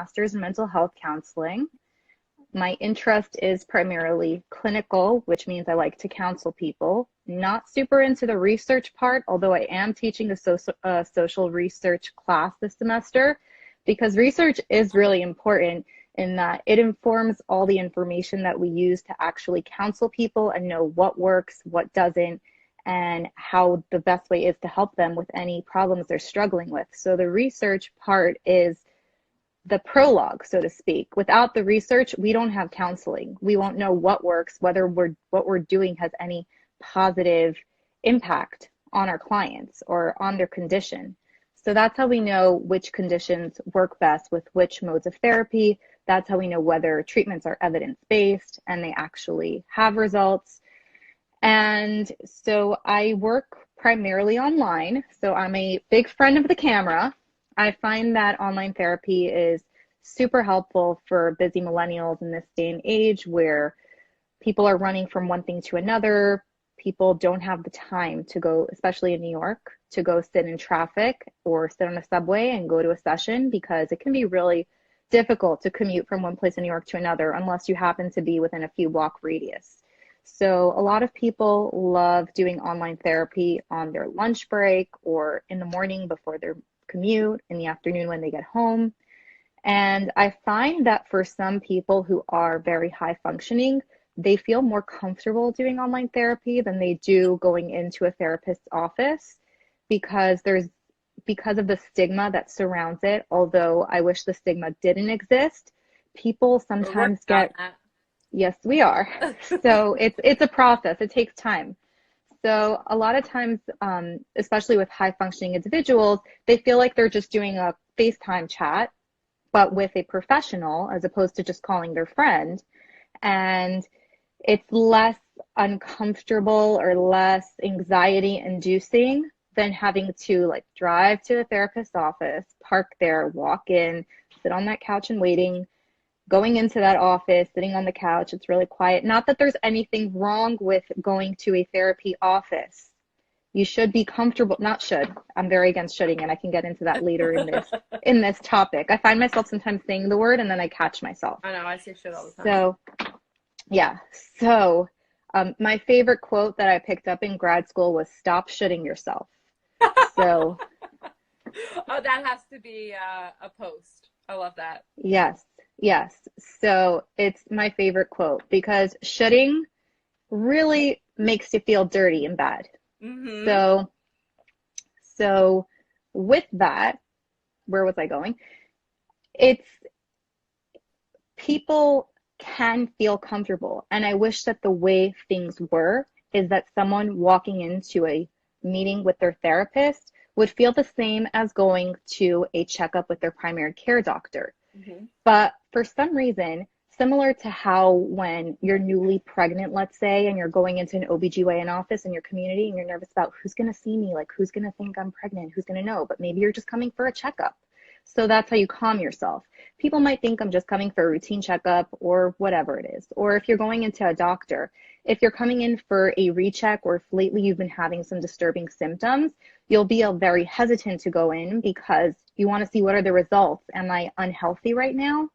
master's in mental health counseling. My interest is primarily clinical, which means I like to counsel people. Not super into the research part, although I am teaching a social research class this semester, because research is really important in that it informs all the information that we use to actually counsel people and know what works, what doesn't, and how the best way is to help them with any problems they're struggling with. So the research part is the prologue, so to speak. Without the research, we don't have counseling. We won't know what works, whether what we're doing has any positive impact on our clients or on their condition. So that's how we know which conditions work best with which modes of therapy. That's how we know whether treatments are evidence-based and they actually have results. And so I work primarily online. So I'm a big friend of the camera. I find that online therapy is super helpful for busy millennials in this day and age where people are running from one thing to another. People don't have the time to go, especially in New York, to go sit in traffic or sit on a subway and go to a session, because it can be really difficult to commute from one place in New York to another unless you happen to be within a few block radius. So a lot of people love doing online therapy on their lunch break or in the morning before their commute, in the afternoon when they get home. And I find that for some people who are very high functioning, they feel more comfortable doing online therapy than they do going into a therapist's office, because of the stigma that surrounds it. Although I wish the stigma didn't exist, people sometimes get, yes, we are. So it's a process. It takes time. So a lot of times, especially with high functioning individuals, they feel like they're just doing a FaceTime chat, but with a professional as opposed to just calling their friend. And it's less uncomfortable or less anxiety inducing than having to like drive to a therapist's office, park there, walk in, sit on that couch and waiting. Going into that office, sitting on the couch, it's really quiet. Not that there's anything wrong with going to a therapy office. You should be comfortable, not should. I'm very against shoulding, and I can get into that later in this topic. I find myself sometimes saying the word and then I catch myself. I know, I say shit all the time. So, yeah. So, my favorite quote that I picked up in grad school was "Stop shitting yourself." So, oh, that has to be a post. I love that. Yes. Yes. So it's my favorite quote, because shitting really makes you feel dirty and bad. Mm-hmm. So with that, where was I going? It's people can feel comfortable. And I wish that the way things were is that someone walking into a meeting with their therapist would feel the same as going to a checkup with their primary care doctor. Mm-hmm. But for some reason, similar to how when you're newly pregnant, let's say, and you're going into an OBGYN office in your community and you're nervous about who's going to see me, like who's going to think I'm pregnant, who's going to know, but maybe you're just coming for a checkup. So that's how you calm yourself. People might think I'm just coming for a routine checkup or whatever it is. Or if you're going into a doctor, if you're coming in for a recheck, or if lately you've been having some disturbing symptoms, you'll be very hesitant to go in because you want to see what are the results. Am I unhealthy right now?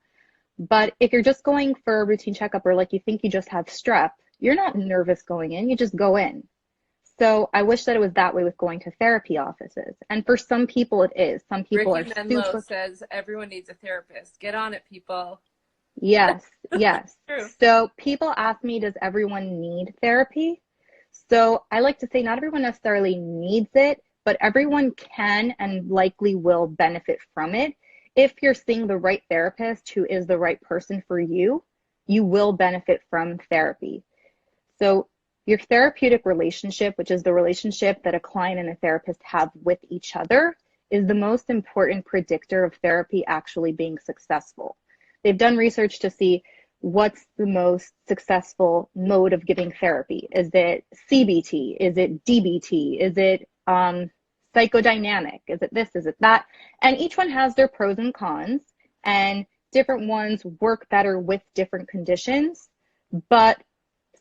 But if you're just going for a routine checkup, or like you think you just have strep, you're not nervous going in, you just go in. So I wish that it was that way with going to therapy offices. And for some people it is. Some people Ricky are Menlo super... says everyone needs a therapist. Get on it, people. Yes, yes. True. So people ask me, does everyone need therapy? So I like to say not everyone necessarily needs it, but everyone can and likely will benefit from it. If you're seeing the right therapist who is the right person for you, you will benefit from therapy. So your therapeutic relationship, which is the relationship that a client and a therapist have with each other, is the most important predictor of therapy actually being successful. They've done research to see what's the most successful mode of giving therapy. Is it CBT? Is it DBT? Is it psychodynamic? Is it this? Is it that? And each one has their pros and cons, and different ones work better with different conditions. But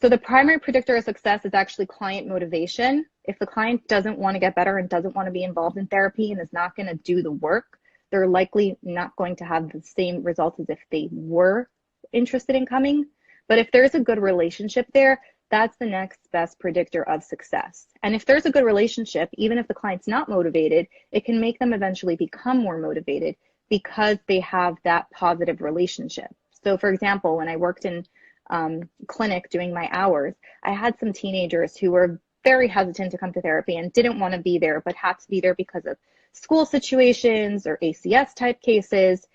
so the primary predictor of success is actually client motivation. If the client doesn't want to get better and doesn't want to be involved in therapy and is not going to do the work they're likely not going to have the same results as if they were interested in coming. But if there's a good relationship there, that's the next best predictor of success. And if there's a good relationship, even if the client's not motivated, it can make them eventually become more motivated because they have that positive relationship. So for example, when I worked in clinic doing my hours, I had some teenagers who were very hesitant to come to therapy and didn't want to be there, but had to be there because of school situations or ACS type cases.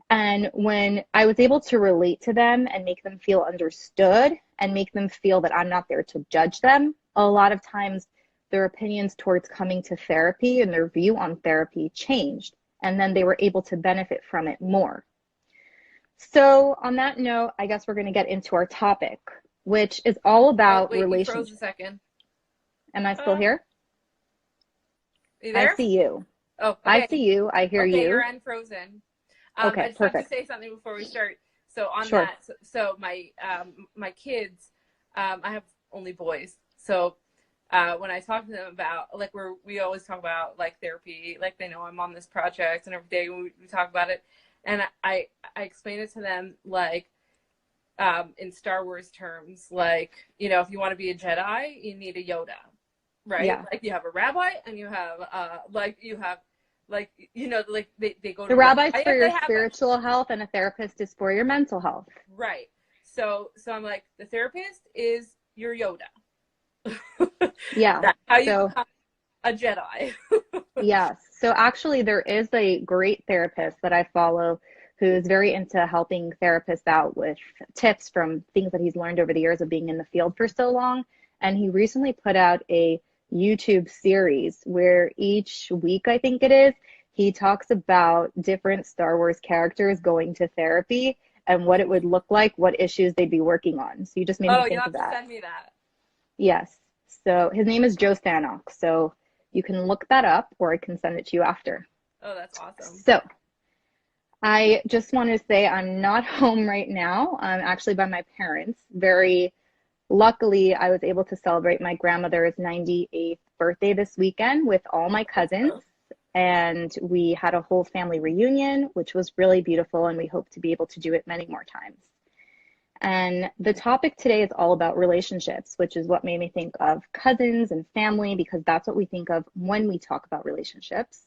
And when I was able to relate to them and make them feel understood and make them feel that I'm not there to judge them, a lot of times their opinions towards coming to therapy and their view on therapy changed. And then they were able to benefit from it more. So on that note, I guess we're going to get into our topic, which is all about relationships. You froze a second. Am I still here? You there? I see you. Oh, okay. I see you. I hear you. Okay, you're unfrozen. Okay, I just perfect. have to say something before we start. So on Sure. that, so my kids, I have only boys. So when I talk to them about, like, we always talk about like therapy, like they know I'm on this project, and every day we talk about it, and I explain it to them like in Star Wars terms, like, you know, if you want to be a Jedi, you need a Yoda, right? Yeah. Like you have a rabbi, and you have they go to The rabbi's rabbi for if your they have spiritual health and a therapist is for your mental health. right. So I'm like, the therapist is your Yoda. Yeah. That's how you become a Jedi. Yes. So actually there is a great therapist that I follow who's very into helping therapists out with tips from things that he's learned over the years of being in the field for so long. And he recently put out a YouTube series where each week, I think it is, he talks about different Star Wars characters going to therapy and what it would look like, what issues they'd be working on. So you just made me think of that. Oh, you have to send me that. Yes. So his name is Joe Stanok. So you can look that up, or I can send it to you after. Oh, that's awesome. So I just want to say I'm not home right now. I'm actually by my parents. Very luckily, I was able to celebrate my grandmother's 98th birthday this weekend with all my cousins. And we had a whole family reunion, which was really beautiful. And we hope to be able to do it many more times. And the topic today is all about relationships, which is what made me think of cousins and family, because that's what we think of when we talk about relationships.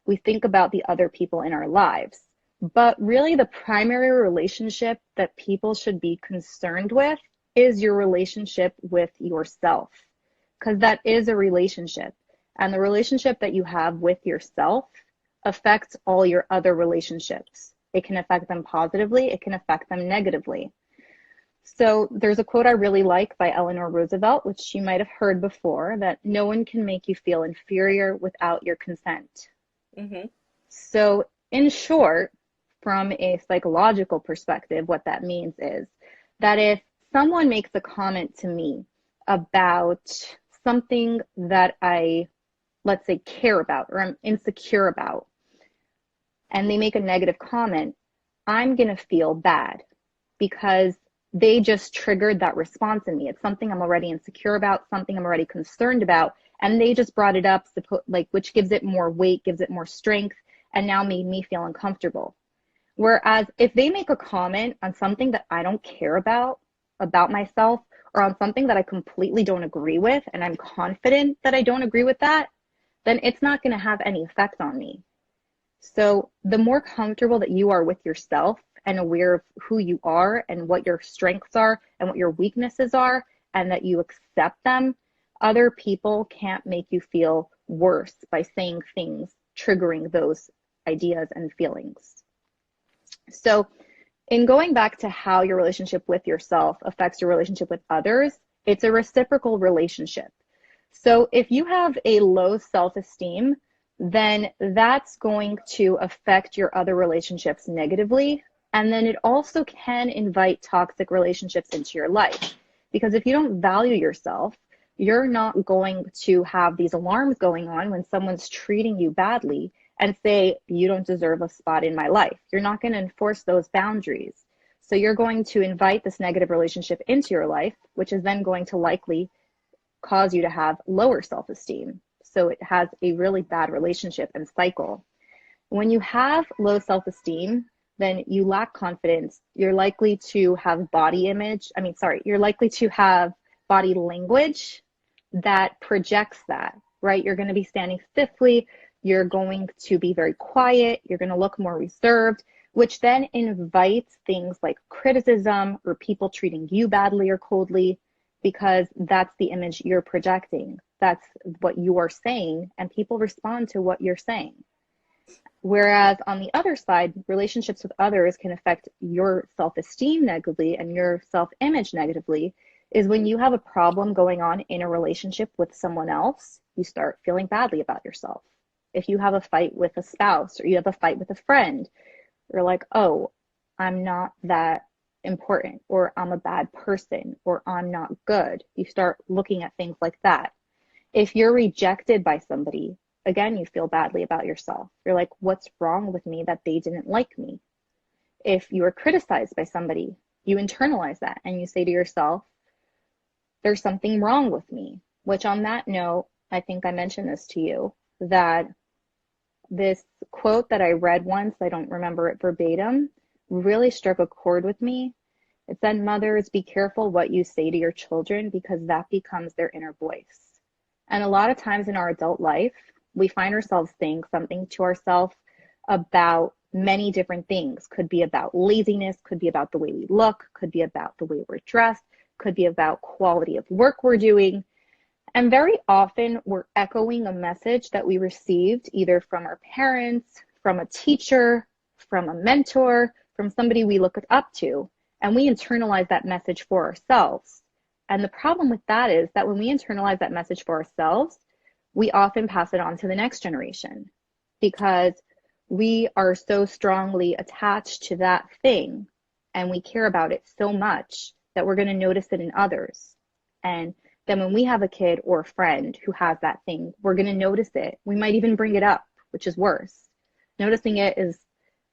We think about the other people in our lives. But really, the primary relationship that people should be concerned with is your relationship with yourself, because that is a relationship. And the relationship that you have with yourself affects all your other relationships. It can affect them positively, it can affect them negatively. So there's a quote I really like by Eleanor Roosevelt, which you might have heard before, that no one can make you feel inferior without your consent. Mm-hmm. So in short, from a psychological perspective, what that means is that if someone makes a comment to me about something that I, let's say, care about or I'm insecure about, and they make a negative comment, I'm going to feel bad because they just triggered that response in me. It's something I'm already insecure about, something I'm already concerned about, and they just brought it up, which gives it more weight, gives it more strength, and now made me feel uncomfortable. Whereas if they make a comment on something that I don't care about myself, or on something that I completely don't agree with, and I'm confident that I don't agree with that, then it's not going to have any effect on me. So the more comfortable that you are with yourself and aware of who you are and what your strengths are and what your weaknesses are, and that you accept them, other people can't make you feel worse by saying things triggering those ideas and feelings. So in going back to how your relationship with yourself affects your relationship with others, it's a reciprocal relationship. So if you have a low self-esteem, then that's going to affect your other relationships negatively. And then it also can invite toxic relationships into your life. Because if you don't value yourself, you're not going to have these alarms going on when someone's treating you badly and say, you don't deserve a spot in my life. You're not going to enforce those boundaries. So you're going to invite this negative relationship into your life, which is then going to likely cause you to have lower self-esteem. So it has a really bad relationship and cycle. When you have low self-esteem, then you lack confidence. You're likely to have you're likely to have body language that projects that, right? You're going to be standing stiffly. You're going to be very quiet. You're going to look more reserved, which then invites things like criticism or people treating you badly or coldly, because that's the image you're projecting. That's what you are saying, and people respond to what you're saying. Whereas on the other side, relationships with others can affect your self-esteem negatively and your self-image negatively, is when you have a problem going on in a relationship with someone else, you start feeling badly about yourself. If you have a fight with a spouse or you have a fight with a friend, you're like, oh, I'm not that important, or I'm a bad person, or I'm not good. You start looking at things like that. If you're rejected by somebody, again, you feel badly about yourself. You're like, what's wrong with me that they didn't like me? If you are criticized by somebody, you internalize that and you say to yourself, there's something wrong with me. Which on that note, I think I mentioned this to you, that this quote that I read once, I don't remember it verbatim, really struck a chord with me. It said, mothers, be careful what you say to your children, because that becomes their inner voice. And a lot of times in our adult life, we find ourselves saying something to ourselves about many different things. Could be about laziness, could be about the way we look, could be about the way we're dressed, could be about quality of work we're doing. And very often we're echoing a message that we received either from our parents, from a teacher, from a mentor, from somebody we look up to, and we internalize that message for ourselves. And the problem with that is that when we internalize that message for ourselves, we often pass it on to the next generation, because we are so strongly attached to that thing and we care about it so much that we're going to notice it in others. And then when we have a kid or a friend who has that thing, we're going to notice it. We might even bring it up, which is worse. Noticing it is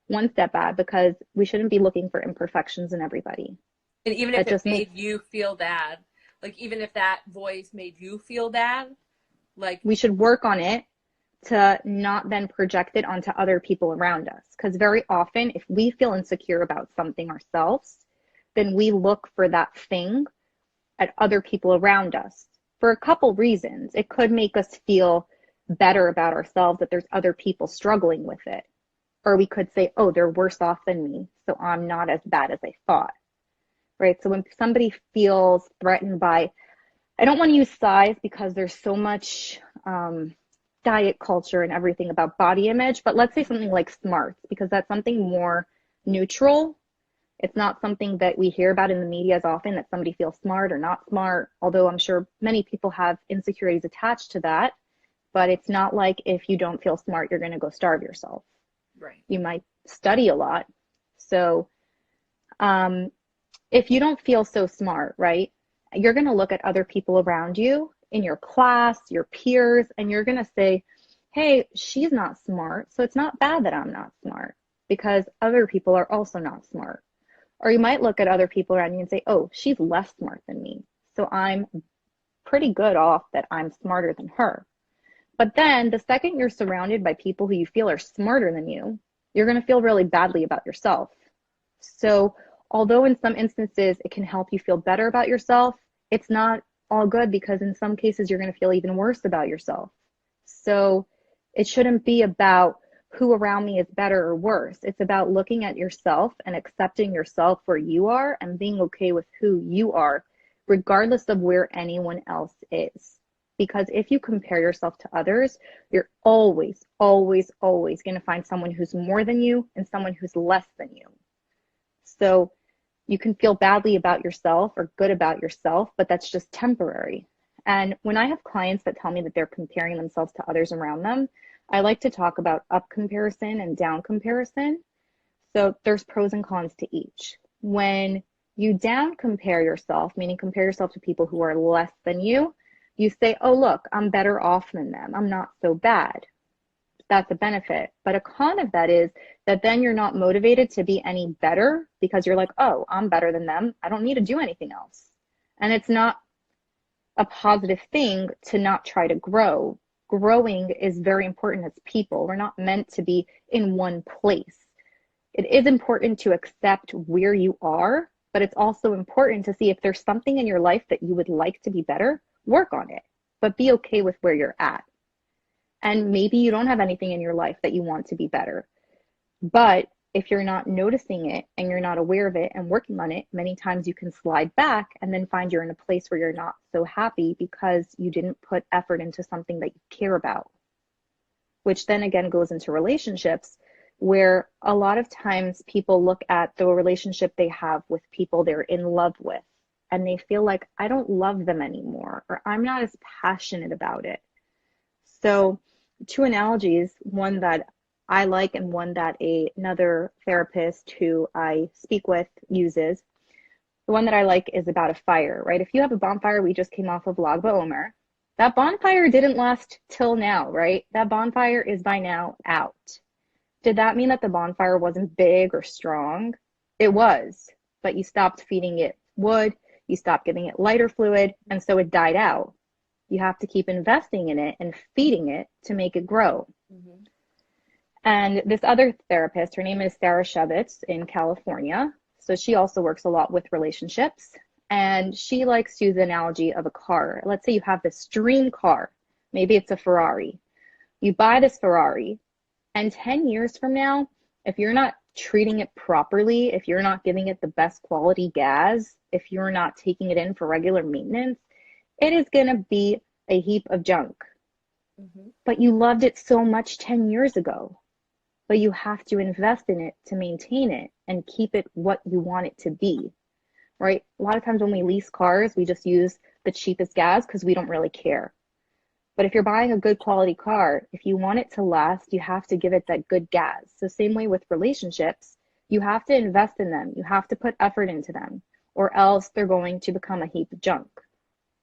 one step bad, because we shouldn't be looking for imperfections in everybody. And even if it made you feel bad, like even if that voice made you feel bad, like we should work on it to not then project it onto other people around us. Because very often, if we feel insecure about something ourselves, then we look for that thing at other people around us for a couple reasons. It could make us feel better about ourselves that there's other people struggling with it. Or we could say, oh, they're worse off than me, so I'm not as bad as I thought, right? So when somebody feels threatened by, I don't want to use size because there's so much diet culture and everything about body image, but let's say something like smarts, because that's something more neutral. It's not something that we hear about in the media as often, that somebody feels smart or not smart, although I'm sure many people have insecurities attached to that. But it's not like if you don't feel smart, you're going to go starve yourself. Right. You might study a lot. So if you don't feel so smart, right, you're going to look at other people around you in your class, your peers, and you're going to say, hey, she's not smart, so it's not bad that I'm not smart, because other people are also not smart. Or you might look at other people around you and say, oh, she's less smart than me, so I'm pretty good off that I'm smarter than her. But then the second you're surrounded by people who you feel are smarter than you, you're going to feel really badly about yourself. So although in some instances it can help you feel better about yourself, it's not all good, because in some cases you're going to feel even worse about yourself. So it shouldn't be about who around me is better or worse. It's about looking at yourself and accepting yourself where you are and being okay with who you are, regardless of where anyone else is. Because if you compare yourself to others, you're always, always, always going to find someone who's more than you and someone who's less than you. So you can feel badly about yourself or good about yourself, but that's just temporary. And when I have clients that tell me that they're comparing themselves to others around them, I like to talk about up comparison and down comparison. So there's pros and cons to each. When you down compare yourself, meaning compare yourself to people who are less than you, you say, oh, look, I'm better off than them. I'm not so bad. That's a benefit. But a con of that is that then you're not motivated to be any better, because you're like, oh, I'm better than them. I don't need to do anything else. And it's not a positive thing to not try to grow, growing is very important as people. We're not meant to be in one place. It is important to accept where you are, but it's also important to see if there's something in your life that you would like to be better, work on it, but be okay with where you're at. And maybe you don't have anything in your life that you want to be better. But if you're not noticing it and you're not aware of it and working on it, many times you can slide back and then find you're in a place where you're not so happy because you didn't put effort into something that you care about, which then again goes into relationships, where a lot of times people look at the relationship they have with people they're in love with and they feel like, I don't love them anymore, or I'm not as passionate about it. So two analogies, one that I like and one that another therapist who I speak with uses. The one that I like is about a fire, right? If you have a bonfire, we just came off of Lag BaOmer. That bonfire didn't last till now, right? That bonfire is by now out. Did that mean that the bonfire wasn't big or strong? It was, but you stopped feeding it wood, you stopped giving it lighter fluid, and so it died out. You have to keep investing in it and feeding it to make it grow. Mm-hmm. And this other therapist, her name is Sheina Schochet in California. So she also works a lot with relationships. And she likes to use the analogy of a car. Let's say you have this dream car. Maybe it's a Ferrari. You buy this Ferrari, and 10 years from now, if you're not treating it properly, if you're not giving it the best quality gas, if you're not taking it in for regular maintenance, it is going to be a heap of junk. Mm-hmm. But you loved it so much 10 years ago. But you have to invest in it to maintain it and keep it what you want it to be, right? A lot of times when we lease cars, we just use the cheapest gas because we don't really care. But if you're buying a good quality car, if you want it to last, you have to give it that good gas. So same way with relationships, you have to invest in them. You have to put effort into them, or else they're going to become a heap of junk.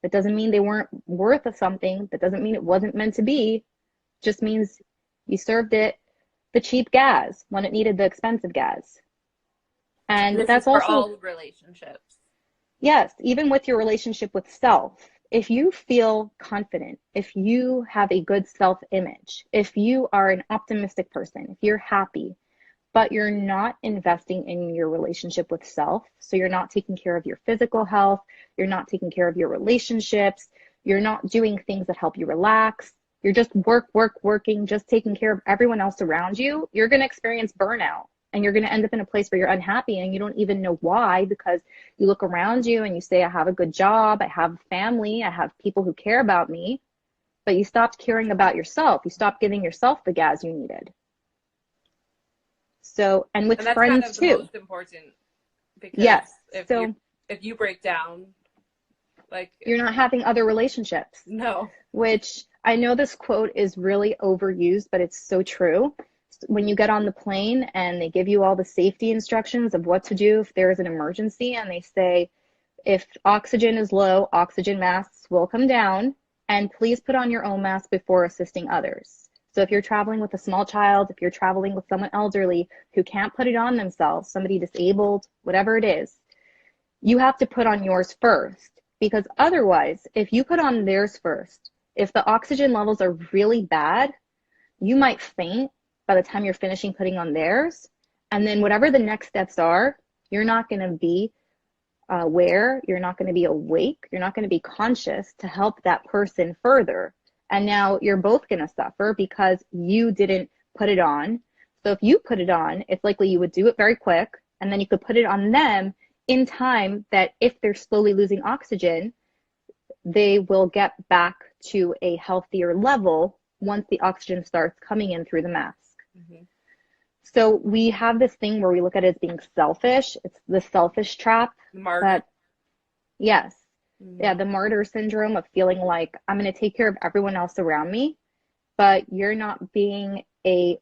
That doesn't mean they weren't worth something. That doesn't mean it wasn't meant to be. It just means you served it the cheap gas when it needed the expensive gas. And this that's is for also all relationships. Yes, even with your relationship with self. If you feel confident, if you have a good self-image, if you are an optimistic person, if you're happy, but you're not investing in your relationship with self, so you're not taking care of your physical health, you're not taking care of your relationships, you're not doing things that help you relax, you're just working, just taking care of everyone else around you, you're going to experience burnout. And you're going to end up in a place where you're unhappy and you don't even know why, because you look around you and you say, I have a good job, I have family, I have people who care about me, but you stopped caring about yourself. You stopped giving yourself the gas you needed. So, and with that's friends kind of too. The most important, because yes. if you break down, like, you're not having other relationships. No. Which I know this quote is really overused, but it's so true. When you get on the plane and they give you all the safety instructions of what to do if there is an emergency, and they say, if oxygen is low, oxygen masks will come down, and please put on your own mask before assisting others. So if you're traveling with a small child, if you're traveling with someone elderly who can't put it on themselves, somebody disabled, whatever it is, you have to put on yours first, because otherwise, if you put on theirs first, if the oxygen levels are really bad, you might faint by the time you're finishing putting on theirs. And then whatever the next steps are, you're not going to be aware, you're not going to be awake, you're not going to be conscious to help that person further. And now you're both going to suffer because you didn't put it on. So if you put it on, it's likely you would do it very quick, and then you could put it on them in time that if they're slowly losing oxygen, they will get back to a healthier level once the oxygen starts coming in through the mask. Mm-hmm. So we have this thing where we look at it as being selfish. It's the selfish trap. Martyr. Yes. Mm-hmm. Yeah, the martyr syndrome of feeling like I'm going to take care of everyone else around me, but you're not being the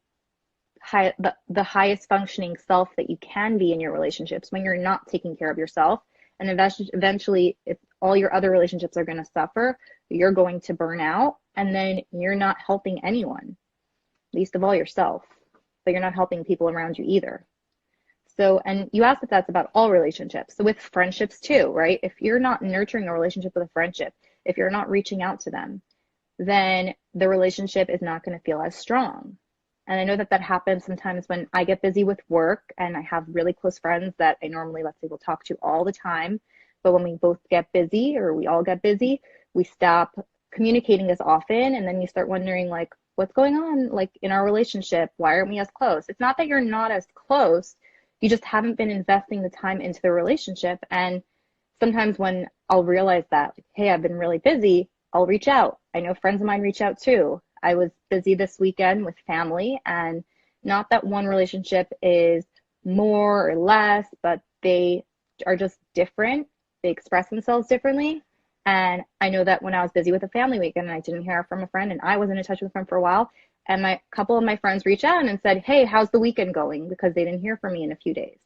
highest functioning self that you can be in your relationships when you're not taking care of yourself. And eventually, if all your other relationships are going to suffer, you're going to burn out, and then you're not helping anyone, least of all yourself, but you're not helping people around you either. So, and you asked if that's about all relationships. So with friendships too, right? If you're not nurturing a relationship with a friendship, if you're not reaching out to them, then the relationship is not going to feel as strong. And I know that that happens sometimes when I get busy with work and I have really close friends that I normally, let's say, will talk to all the time. But when we both get busy or we all get busy, we stop communicating as often. And then you start wondering, like, what's going on, like, in our relationship? Why aren't we as close? It's not that you're not as close. You just haven't been investing the time into the relationship. And sometimes when I'll realize that, hey, I've been really busy, I'll reach out. I know friends of mine reach out too. I was busy this weekend with family, and not that one relationship is more or less, but they are just different. They express themselves differently. And I know that when I was busy with a family weekend and I didn't hear from a friend and I wasn't in touch with a friend for a while, and my couple of my friends reached out and said, hey, how's the weekend going? Because they didn't hear from me in a few days.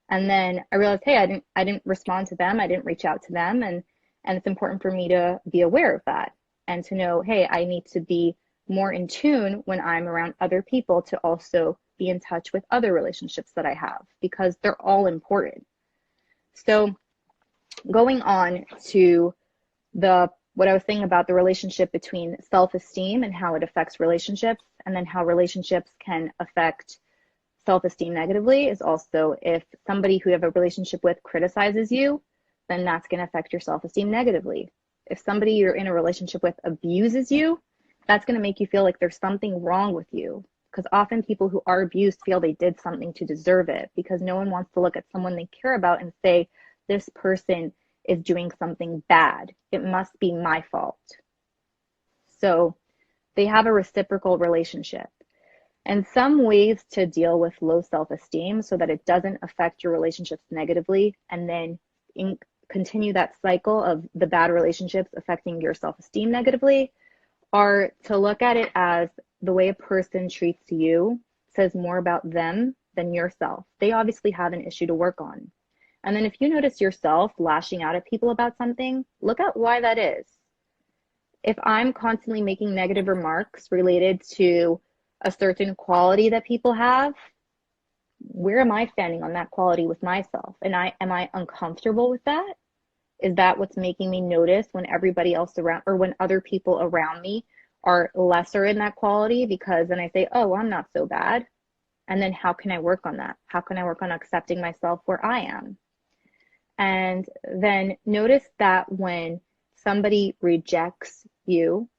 And then I realized, hey, I didn't respond to them. I didn't reach out to them. And it's important for me to be aware of that and to know, hey, I need to be more in tune when I'm around other people to also be in touch with other relationships that I have, because they're all important. So going on to what I was saying about the relationship between self-esteem and how it affects relationships, and then how relationships can affect self-esteem negatively, is also if somebody who you have a relationship with criticizes you, then that's going to affect your self-esteem negatively. If somebody you're in a relationship with abuses you, that's going to make you feel like there's something wrong with you. Because often people who are abused feel they did something to deserve it, because no one wants to look at someone they care about and say, this person is doing something bad. It must be my fault. So they have a reciprocal relationship. And some ways to deal with low self-esteem so that it doesn't affect your relationships negatively, and then continue that cycle of the bad relationships affecting your self-esteem negatively, are to look at it as the way a person treats you says more about them than yourself. They obviously have an issue to work on. And then if you notice yourself lashing out at people about something, look at why that is. If I'm constantly making negative remarks related to a certain quality that people have, where am I standing on that quality with myself? And am I uncomfortable with that? Is that what's making me notice when everybody else around, or when other people around me are lesser in that quality? Because then I say, oh, I'm not so bad. And then how can I work on that? How can I work on accepting myself where I am? And then notice that when somebody rejects you,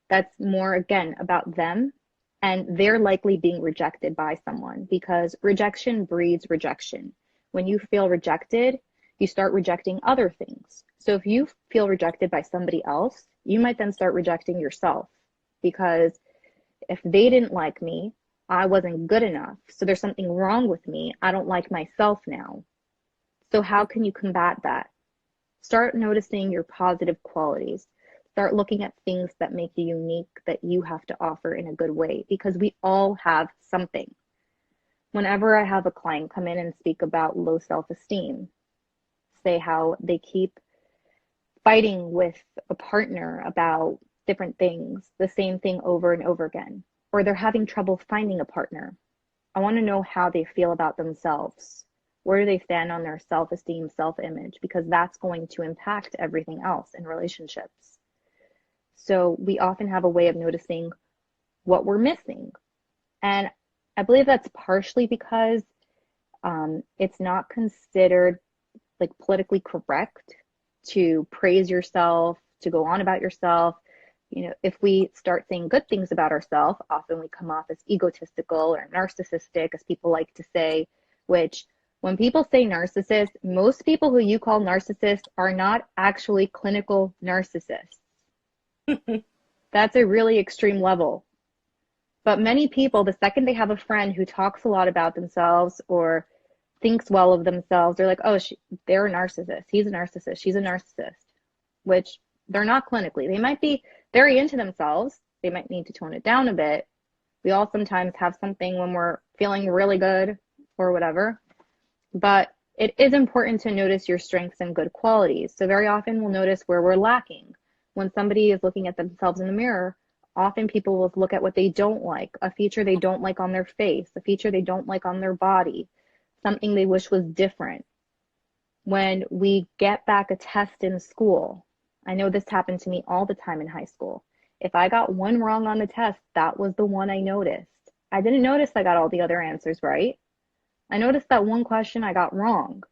that's more, again, about them. And they're likely being rejected by someone, because rejection breeds rejection. When you feel rejected, you start rejecting other things. So if you feel rejected by somebody else, you might then start rejecting yourself, because if they didn't like me, I wasn't good enough. So there's something wrong with me. I don't like myself now. So how can you combat that? Start noticing your positive qualities. Start looking at things that make you unique, that you have to offer in a good way, because we all have something. Whenever I have a client come in and speak about low self-esteem, say how they keep fighting with a partner about different things, the same thing over and over again, or they're having trouble finding a partner, I want to know how they feel about themselves. Where do they stand on their self-esteem, self-image? Because that's going to impact everything else in relationships. So we often have a way of noticing what we're missing. And I believe that's partially because it's not considered like politically correct to praise yourself, to go on about yourself. You know, if we start saying good things about ourselves, often we come off as egotistical or narcissistic, as people like to say, which when people say narcissist, most people who you call narcissist are not actually clinical narcissists. That's a really extreme level. But many people, the second they have a friend who talks a lot about themselves or thinks well of themselves, they're like, oh, they're a narcissist. He's a narcissist. She's a narcissist, which they're not clinically. They might be very into themselves. They might need to tone it down a bit. We all sometimes have something when we're feeling really good or whatever. But it is important to notice your strengths and good qualities. So very often we'll notice where we're lacking. When somebody is looking at themselves in the mirror, often people will look at what they don't like, a feature they don't like on their face, a feature they don't like on their body, something they wish was different. When we get back a test in school, I know this happened to me all the time in high school. If I got one wrong on the test, that was the one I noticed. I didn't notice I got all the other answers right. I noticed that one question I got wrong.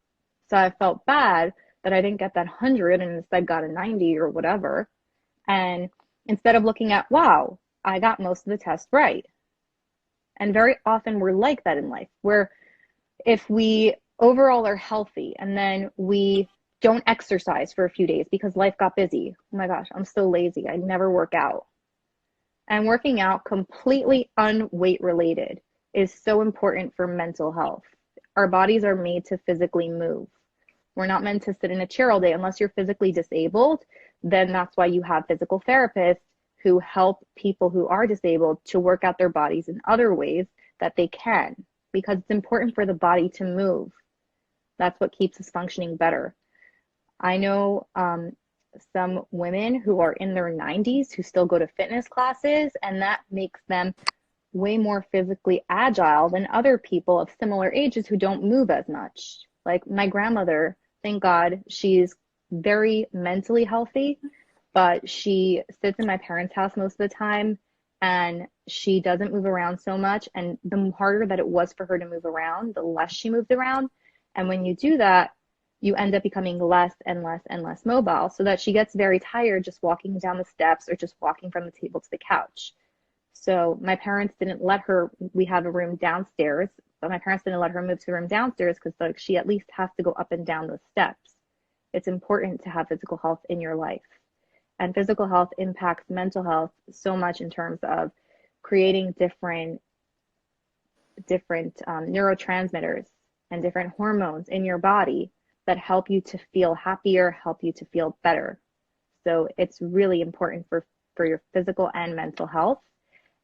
So I felt bad that I didn't get that 100 and instead got a 90 or whatever. And instead of looking at, wow, I got most of the test right. And very often we're like that in life, where if we overall are healthy and then we don't exercise for a few days because life got busy. Oh my gosh, I'm so lazy. I never work out. And working out, completely unweight related, is so important for mental health. Our bodies are made to physically move. We're not meant to sit in a chair all day unless you're physically disabled. Then that's why you have physical therapists who help people who are disabled to work out their bodies in other ways that they can, because it's important for the body to move. That's what keeps us functioning better. I know some women who are in their 90s who still go to fitness classes, and that makes them way more physically agile than other people of similar ages who don't move as much. Like my grandmother, thank God, she's very mentally healthy, but she sits in my parents' house most of the time and she doesn't move around so much. And the harder that it was for her to move around, the less she moved around. And when you do that, you end up becoming less and less and less mobile, so that she gets very tired just walking down the steps or just walking from the table to the couch. So my parents didn't let her, we have a room downstairs, but my parents didn't let her move to the room downstairs because like she at least has to go up and down those steps. It's important to have physical health in your life. And physical health impacts mental health so much in terms of creating different neurotransmitters and different hormones in your body that help you to feel happier, help you to feel better. So it's really important for your physical and mental health.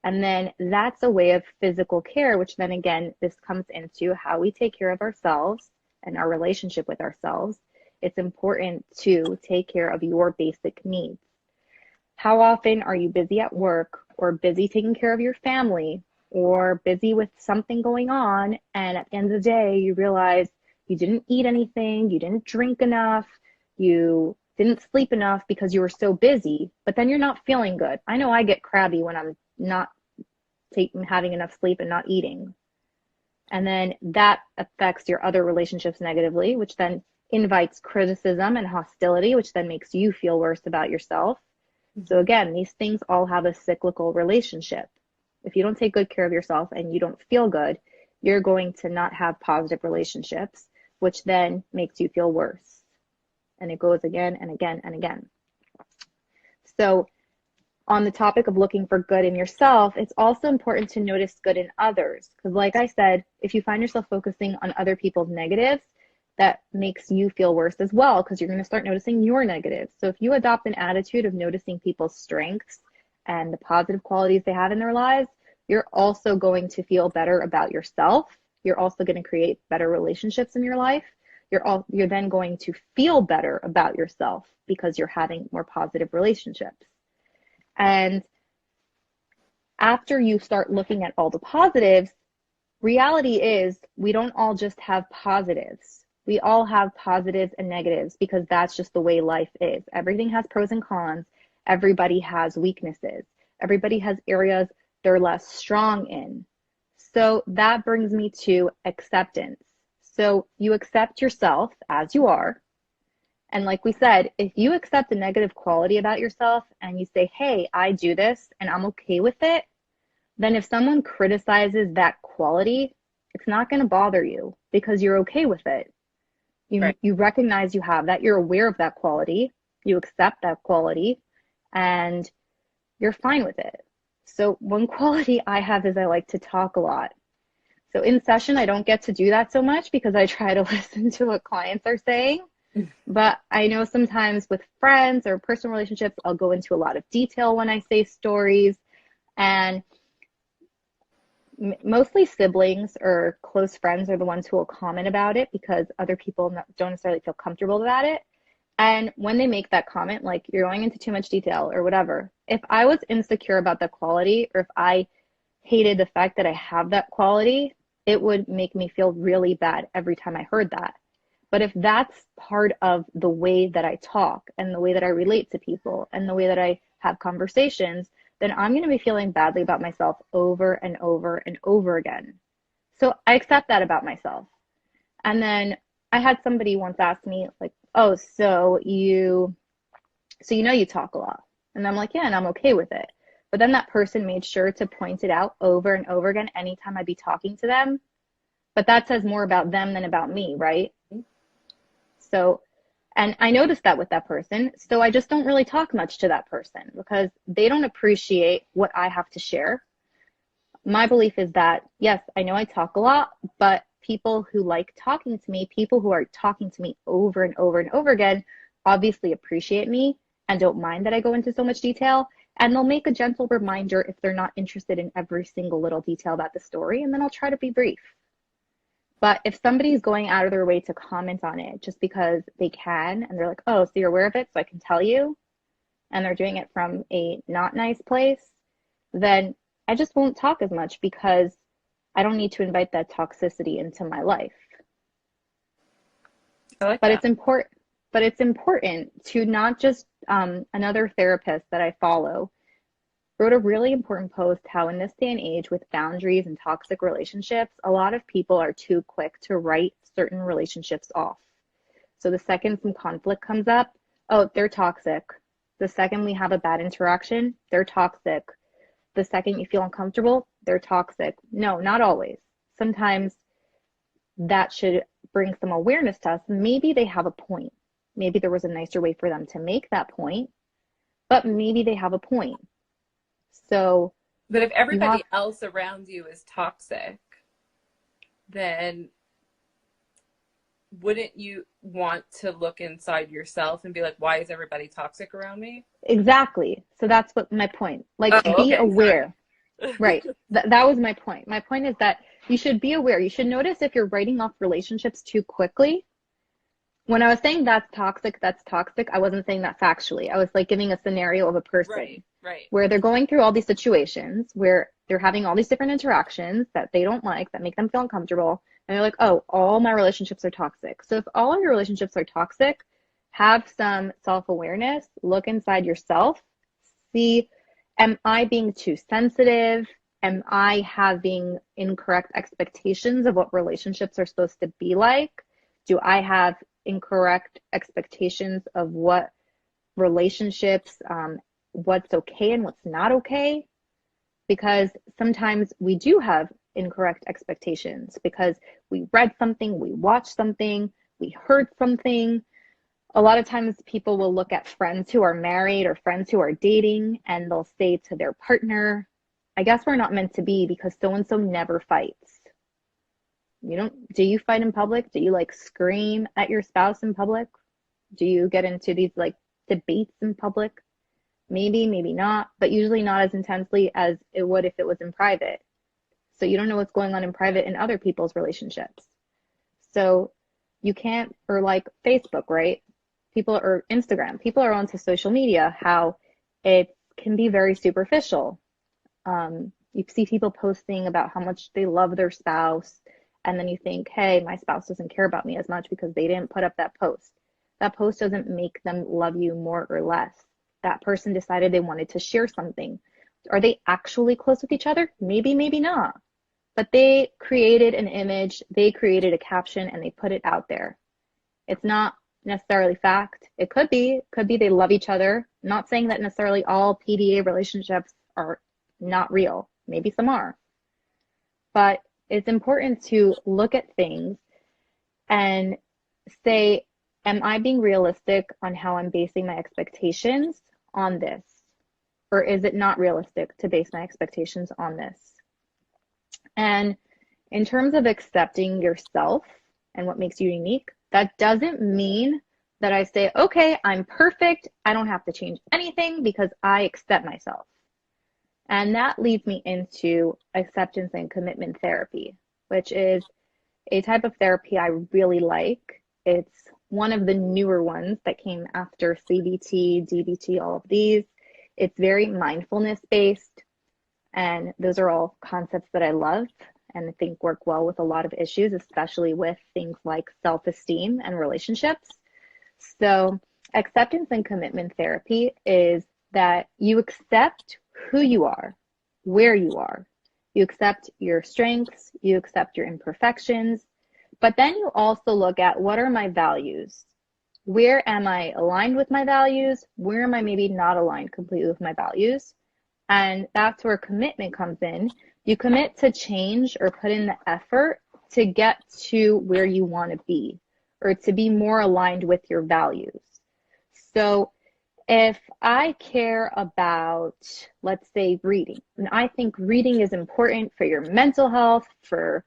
And then that's a way of physical care, which then again, this comes into how we take care of ourselves and our relationship with ourselves. It's important to take care of your basic needs. How often are you busy at work or busy taking care of your family or busy with something going on, and at the end of the day, you realize you didn't eat anything, you didn't drink enough, you didn't sleep enough because you were so busy, but then you're not feeling good. I know I get crabby when I'm not having enough sleep and not eating. And then that affects your other relationships negatively, which then invites criticism and hostility, which then makes you feel worse about yourself. So again, these things all have a cyclical relationship. If you don't take good care of yourself and you don't feel good, you're going to not have positive relationships, which then makes you feel worse. And it goes again and again and again. So on the topic of looking for good in yourself, it's also important to notice good in others. Because like I said, if you find yourself focusing on other people's negatives, that makes you feel worse as well, because you're going to start noticing your negatives. So if you adopt an attitude of noticing people's strengths and the positive qualities they have in their lives, you're also going to feel better about yourself. You're also going to create better relationships in your life. You're then going to feel better about yourself because you're having more positive relationships. And after you start looking at all the positives, reality is we don't all just have positives. We all have positives and negatives because that's just the way life is. Everything has pros and cons. Everybody has weaknesses. Everybody has areas they're less strong in. So that brings me to acceptance. So you accept yourself as you are. And like we said, if you accept a negative quality about yourself and you say, hey, I do this and I'm okay with it, then if someone criticizes that quality, it's not going to bother you because you're okay with it. You recognize you have that, you're aware of that quality, you accept that quality, and you're fine with it. So one quality I have is I like to talk a lot. So in session, I don't get to do that so much because I try to listen to what clients are saying. But I know sometimes with friends or personal relationships, I'll go into a lot of detail when I say stories. And mostly siblings or close friends are the ones who will comment about it because other people don't necessarily feel comfortable about it. And when they make that comment, like you're going into too much detail or whatever, if I was insecure about that quality or if I hated the fact that I have that quality, it would make me feel really bad every time I heard that. But if that's part of the way that I talk and the way that I relate to people and the way that I have conversations, then I'm going to be feeling badly about myself over and over and over again. So I accept that about myself. And then I had somebody once ask me, like, oh, so you know you talk a lot. And I'm like, yeah, and I'm okay with it. But then that person made sure to point it out over and over again anytime I'd be talking to them. But that says more about them than about me, right? So, and I noticed that with that person. So I just don't really talk much to that person because they don't appreciate what I have to share. My belief is that, yes, I know I talk a lot, but people who like talking to me, people who are talking to me over and over and over again, obviously appreciate me and don't mind that I go into so much detail. And they'll make a gentle reminder if they're not interested in every single little detail about the story. And then I'll try to be brief. But if somebody's going out of their way to comment on it just because they can, and they're like, oh, so you're aware of it, so I can tell you, and they're doing it from a not nice place, then I just won't talk as much because I don't need to invite that toxicity into my life. I like But that. it's important to not just another therapist that I follow wrote a really important post how in this day and age with boundaries and toxic relationships, a lot of people are too quick to write certain relationships off. So the second some conflict comes up, oh, they're toxic. The second we have a bad interaction, they're toxic. The second you feel uncomfortable, they're toxic. No, not always. Sometimes that should bring some awareness to us. Maybe they have a point. Maybe there was a nicer way for them to make that point, but maybe they have a point. So, but if everybody else around you is toxic, then wouldn't you want to look inside yourself and be like, why is everybody toxic around me? Exactly. So that's what my point. Like, be aware. Right. That was my point. My point is that you should be aware. You should notice if you're writing off relationships too quickly. When I was saying that's toxic, I wasn't saying that factually. I was like giving a scenario of a person where they're going through all these situations where they're having all these different interactions that they don't like, that make them feel uncomfortable. And they're like, oh, all my relationships are toxic. So if all of your relationships are toxic, have some self-awareness, look inside yourself, see, am I being too sensitive? Am I having incorrect expectations of what relationships are supposed to be like? Do I have incorrect expectations of what relationships, what's okay and what's not okay? Because sometimes we do have incorrect expectations because we read something, we watched something, we heard something. A lot of times people will look at friends who are married or friends who are dating and they'll say to their partner, I guess we're not meant to be because so-and-so never fights. Do you fight in public? Do you like scream at your spouse in public? Do you get into these like debates in public? Maybe, maybe not, but usually not as intensely as it would if it was in private. So you don't know what's going on in private in other people's relationships. So you can't, or like Facebook, right? People, or Instagram, people are onto social media, how it can be very superficial. You see people posting about how much they love their spouse, and then you think, hey, my spouse doesn't care about me as much because they didn't put up that post. That post doesn't make them love you more or less. That person decided they wanted to share something. Are they actually close with each other? Maybe, maybe not. But they created an image, they created a caption, and they put it out there. It's not necessarily fact. It could be they love each other. I'm not saying that necessarily all PDA relationships are not real. Maybe some are. But it's important to look at things and say, am I being realistic on how I'm basing my expectations on this? Or is it not realistic to base my expectations on this? And in terms of accepting yourself and what makes you unique, that doesn't mean that I say, okay, I'm perfect. I don't have to change anything because I accept myself. And that leads me into acceptance and commitment therapy, which is a type of therapy I really like. It's one of the newer ones that came after CBT, DBT, all of these. It's very mindfulness based. And those are all concepts that I love and I think work well with a lot of issues, especially with things like self-esteem and relationships. So acceptance and commitment therapy is that you accept who you are, where you are. You accept your strengths, you accept your imperfections, but then you also look at, what are my values? Where am I aligned with my values? Where am I maybe not aligned completely with my values? And that's where commitment comes in. You commit to change or put in the effort to get to where you want to be, or to be more aligned with your values. So if I care about, let's say, reading, and I think reading is important for your mental health, for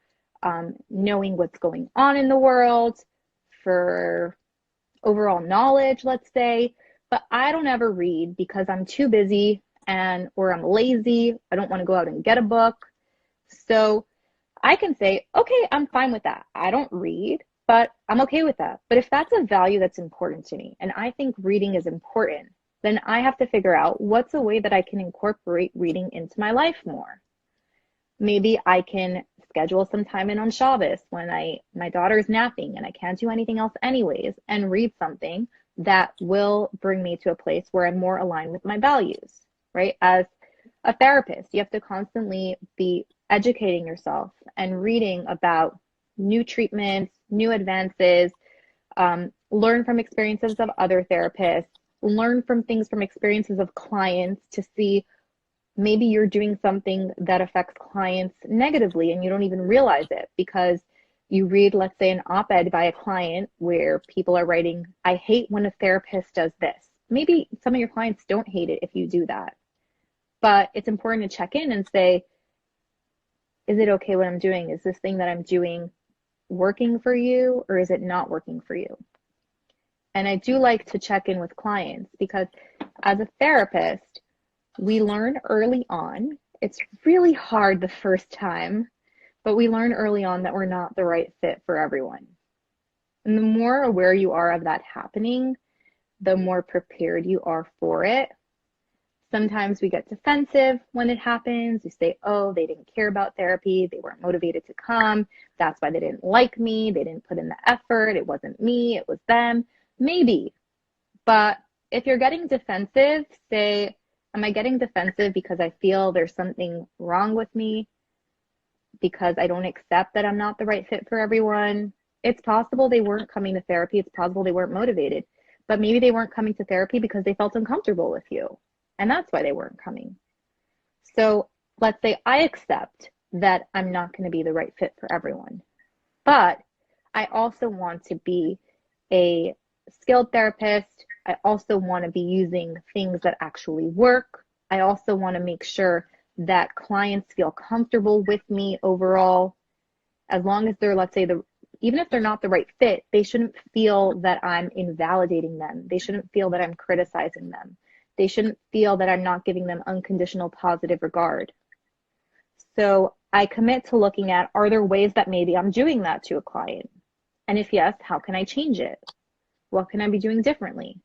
knowing what's going on in the world, for overall knowledge, let's say, but I don't ever read because I'm too busy or I'm lazy. I don't want to go out and get a book. So I can say, okay, I'm fine with that. I don't read, but I'm okay with that. But if that's a value that's important to me, and I think reading is important, then I have to figure out what's a way that I can incorporate reading into my life more. Maybe I can schedule some time in on Shabbos when my daughter's napping and I can't do anything else anyways, and read something that will bring me to a place where I'm more aligned with my values, right? As a therapist, you have to constantly be educating yourself and reading about new treatments, new advances, learn from experiences of other therapists, learn from experiences of clients to see maybe you're doing something that affects clients negatively and you don't even realize it because you read, let's say, an op-ed by a client where people are writing, I hate when a therapist does this. Maybe some of your clients don't hate it if you do that, but it's important to check in and say, is it okay what I'm doing? Is this thing that I'm doing working for you, or is it not working for you? And I do like to check in with clients because as a therapist, we learn early on. It's really hard the first time, but we learn early on that we're not the right fit for everyone. And the more aware you are of that happening, the more prepared you are for it. Sometimes we get defensive when it happens. We say, oh, they didn't care about therapy. They weren't motivated to come. That's why they didn't like me. They didn't put in the effort. It wasn't me. It was them. Maybe. But if you're getting defensive, say, am I getting defensive because I feel there's something wrong with me? Because I don't accept that I'm not the right fit for everyone? It's possible they weren't coming to therapy. It's possible they weren't motivated. But maybe they weren't coming to therapy because they felt uncomfortable with you. And that's why they weren't coming. So let's say I accept that I'm not going to be the right fit for everyone. But I also want to be a skilled therapist. I also want to be using things that actually work. I also want to make sure that clients feel comfortable with me overall. As long as they're, let's say, even if they're not the right fit, they shouldn't feel that I'm invalidating them. They shouldn't feel that I'm criticizing them. They shouldn't feel that I'm not giving them unconditional positive regard. So I commit to looking at, are there ways that maybe I'm doing that to a client? And if yes, how can I change it? What can I be doing differently?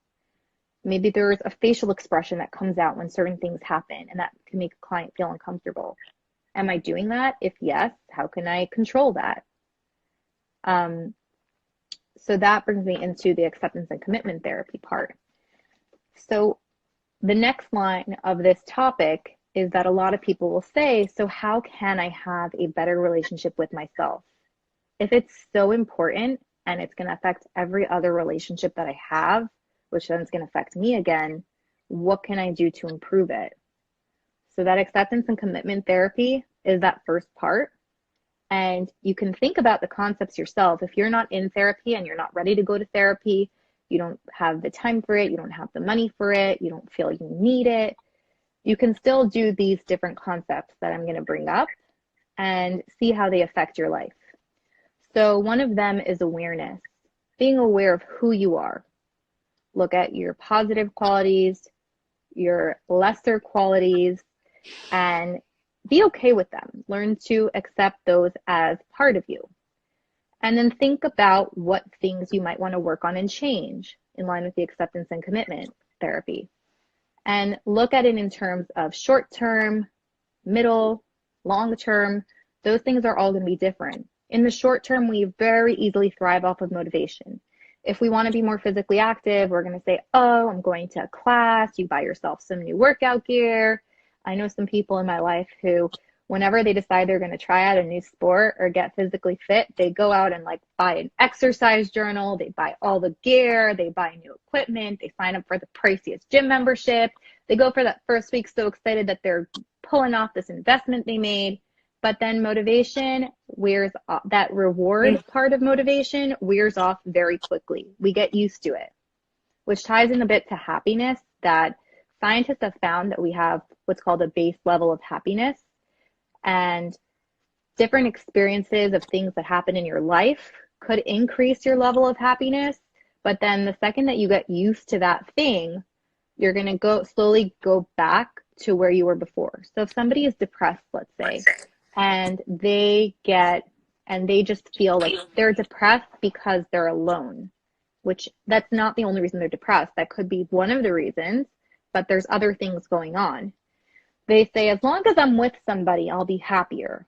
Maybe there's a facial expression that comes out when certain things happen and that can make a client feel uncomfortable. Am I doing that? If yes, how can I control that? So that brings me into the acceptance and commitment therapy part. So the next line of this topic is that a lot of people will say, so how can I have a better relationship with myself? If it's so important and it's going to affect every other relationship that I have, which then is going to affect me again, what can I do to improve it? So that acceptance and commitment therapy is that first part. And you can think about the concepts yourself. If you're not in therapy and you're not ready to go to therapy, you don't have the time for it, you don't have the money for it, you don't feel you need it, you can still do these different concepts that I'm going to bring up and see how they affect your life. So one of them is awareness, being aware of who you are. Look at your positive qualities, your lesser qualities, and be okay with them. Learn to accept those as part of you. And then think about what things you might want to work on and change in line with the acceptance and commitment therapy. And look at it in terms of short term, middle, long term. Those things are all going to be different. In the short term, we very easily thrive off of motivation. If we want to be more physically active, we're going to say, oh, I'm going to a class. You buy yourself some new workout gear. I know some people in my life who, whenever they decide they're going to try out a new sport or get physically fit, they go out and like buy an exercise journal. They buy all the gear. They buy new equipment. They sign up for the priciest gym membership. They go for that first week so excited that they're pulling off this investment they made. But then motivation wears off. That reward part of motivation wears off very quickly. We get used to it, which ties in a bit to happiness, that scientists have found that we have what's called a base level of happiness, and different experiences of things that happen in your life could increase your level of happiness. But then the second that you get used to that thing, you're going to slowly go back to where you were before. So if somebody is depressed, let's say, and they just feel like they're depressed because they're alone, which that's not the only reason they're depressed. That could be one of the reasons, but there's other things going on. They say, as long as I'm with somebody, I'll be happier.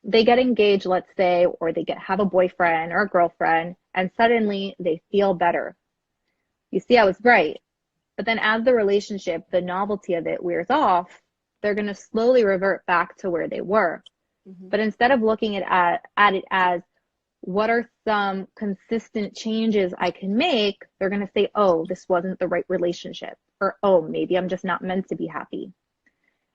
They get engaged, let's say, or they have a boyfriend or a girlfriend, and suddenly they feel better. You see, I was right. But then as the relationship, the novelty of it wears off, they're going to slowly revert back to where they were. Mm-hmm. But instead of looking at it as, what are some consistent changes I can make, they're going to say, oh, this wasn't the right relationship. Or, oh, maybe I'm just not meant to be happy.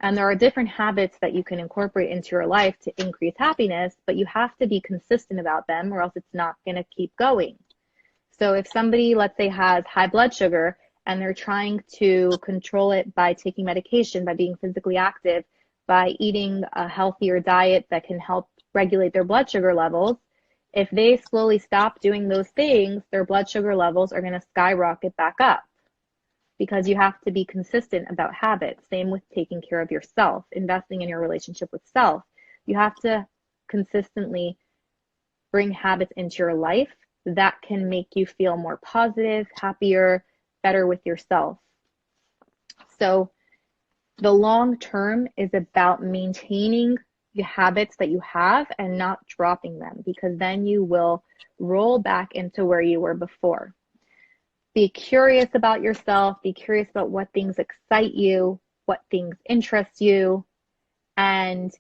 And there are different habits that you can incorporate into your life to increase happiness, but you have to be consistent about them or else it's not going to keep going. So if somebody, let's say, has high blood sugar and they're trying to control it by taking medication, by being physically active, by eating a healthier diet that can help regulate their blood sugar levels, if they slowly stop doing those things, their blood sugar levels are going to skyrocket back up, because you have to be consistent about habits. Same with taking care of yourself, investing in your relationship with self. You have to consistently bring habits into your life that can make you feel more positive, happier, better with yourself. So the long term is about maintaining the habits that you have and not dropping them, because then you will roll back into where you were before. Be curious about yourself. Be curious about what things excite you, what things interest you, and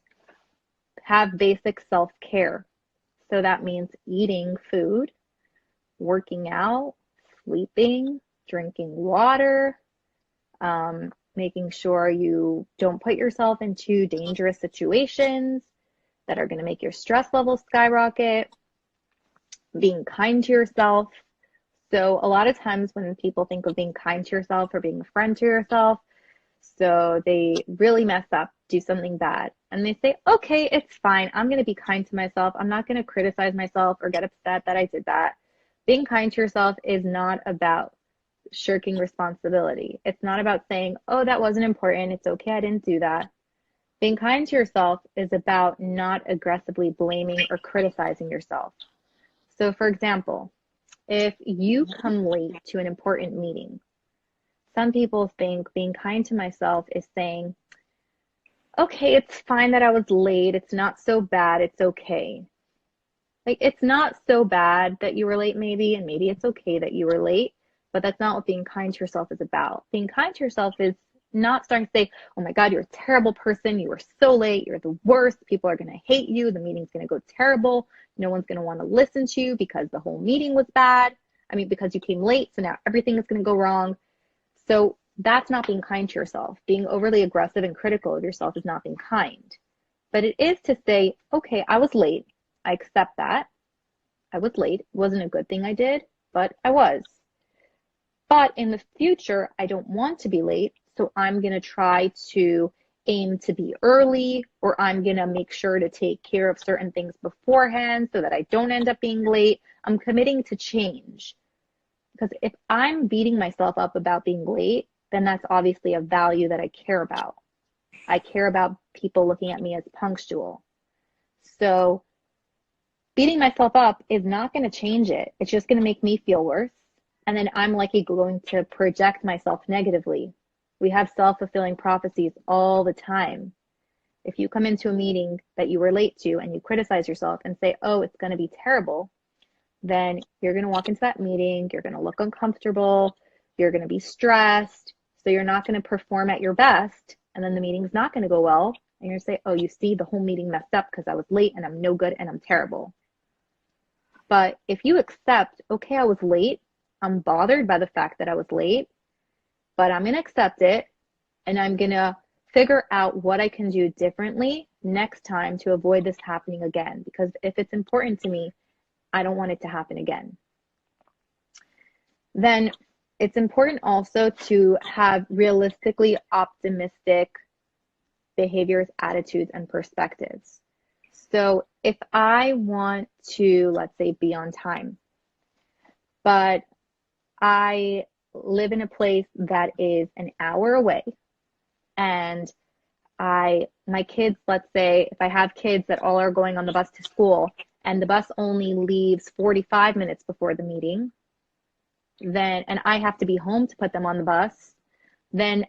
have basic self-care. So that means eating food, working out, sleeping, drinking water, making sure you don't put yourself into dangerous situations that are going to make your stress levels skyrocket, being kind to yourself. So a lot of times when people think of being kind to yourself or being a friend to yourself, so they really mess up, do something bad, and they say, okay, it's fine. I'm going to be kind to myself. I'm not going to criticize myself or get upset that I did that. Being kind to yourself is not about shirking responsibility. It's not about saying, oh, that wasn't important. It's okay, I didn't do that. Being kind to yourself is about not aggressively blaming or criticizing yourself. So for example, if you come late to an important meeting, some people think being kind to myself is saying, okay, it's fine that I was late. It's not so bad. It's okay. Like, it's not so bad that you were late maybe, and maybe it's okay that you were late, but that's not what being kind to yourself is about. Being kind to yourself is not starting to say, oh my God, you're a terrible person. You were so late. You're the worst. People are going to hate you. The meeting's going to go terrible. No one's going to want to listen to you because the whole meeting was bad. I mean, because you came late, so now everything is going to go wrong. So that's not being kind to yourself. Being overly aggressive and critical of yourself is not being kind. But it is to say, okay, I was late. I accept that. I was late. It wasn't a good thing I did, but I was. But in the future, I don't want to be late, so I'm going to try to aim to be early, or I'm going to make sure to take care of certain things beforehand so that I don't end up being late. I'm committing to change. Because if I'm beating myself up about being late, then that's obviously a value that I care about. I care about people looking at me as punctual. So beating myself up is not going to change it. It's just going to make me feel worse. And then I'm likely going to project myself negatively. We have self-fulfilling prophecies all the time. If you come into a meeting that you were late to and you criticize yourself and say, oh, it's going to be terrible, then you're going to walk into that meeting, you're going to look uncomfortable, you're going to be stressed, so you're not going to perform at your best, and then the meeting's not going to go well, and you're going to say, oh, you see, the whole meeting messed up because I was late and I'm no good and I'm terrible. But if you accept, okay, I was late, I'm bothered by the fact that I was late, but I'm going to accept it, and I'm going to figure out what I can do differently next time to avoid this happening again. Because if it's important to me, I don't want it to happen again. Then it's important also to have realistically optimistic behaviors, attitudes, and perspectives. So if I want to, let's say, be on time, but I live in a place that is an hour away, and my kids, let's say, if I have kids that all are going on the bus to school, and the bus only leaves 45 minutes before the meeting, then, and I have to be home to put them on the bus, then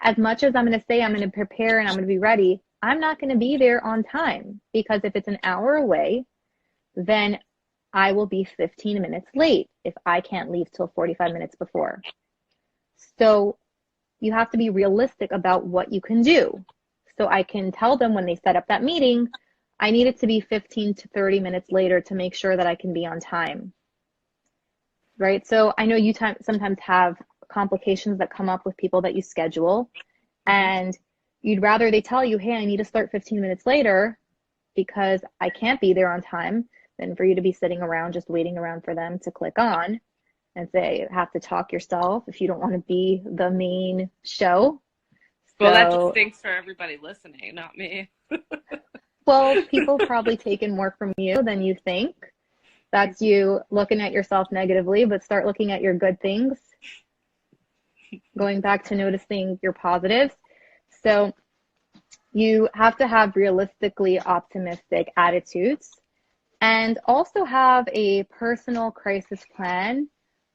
as much as I'm going to say I'm going to prepare and I'm going to be ready, I'm not going to be there on time, because if it's an hour away, then I will be 15 minutes late if I can't leave till 45 minutes before. So you have to be realistic about what you can do. So I can tell them when they set up that meeting, I need it to be 15 to 30 minutes later to make sure that I can be on time. Right? So I know you sometimes have complications that come up with people that you schedule, and you'd rather they tell you, hey, I need to start 15 minutes later because I can't be there on time, than for you to be sitting around just waiting around for them to click on and say, have to talk yourself if you don't want to be the main show. Well, that just stinks for everybody listening, not me. Well, people probably taken more from you than you think. That's you looking at yourself negatively, but start looking at your good things. Going back to noticing your positives. So you have to have realistically optimistic attitudes, and also have a personal crisis plan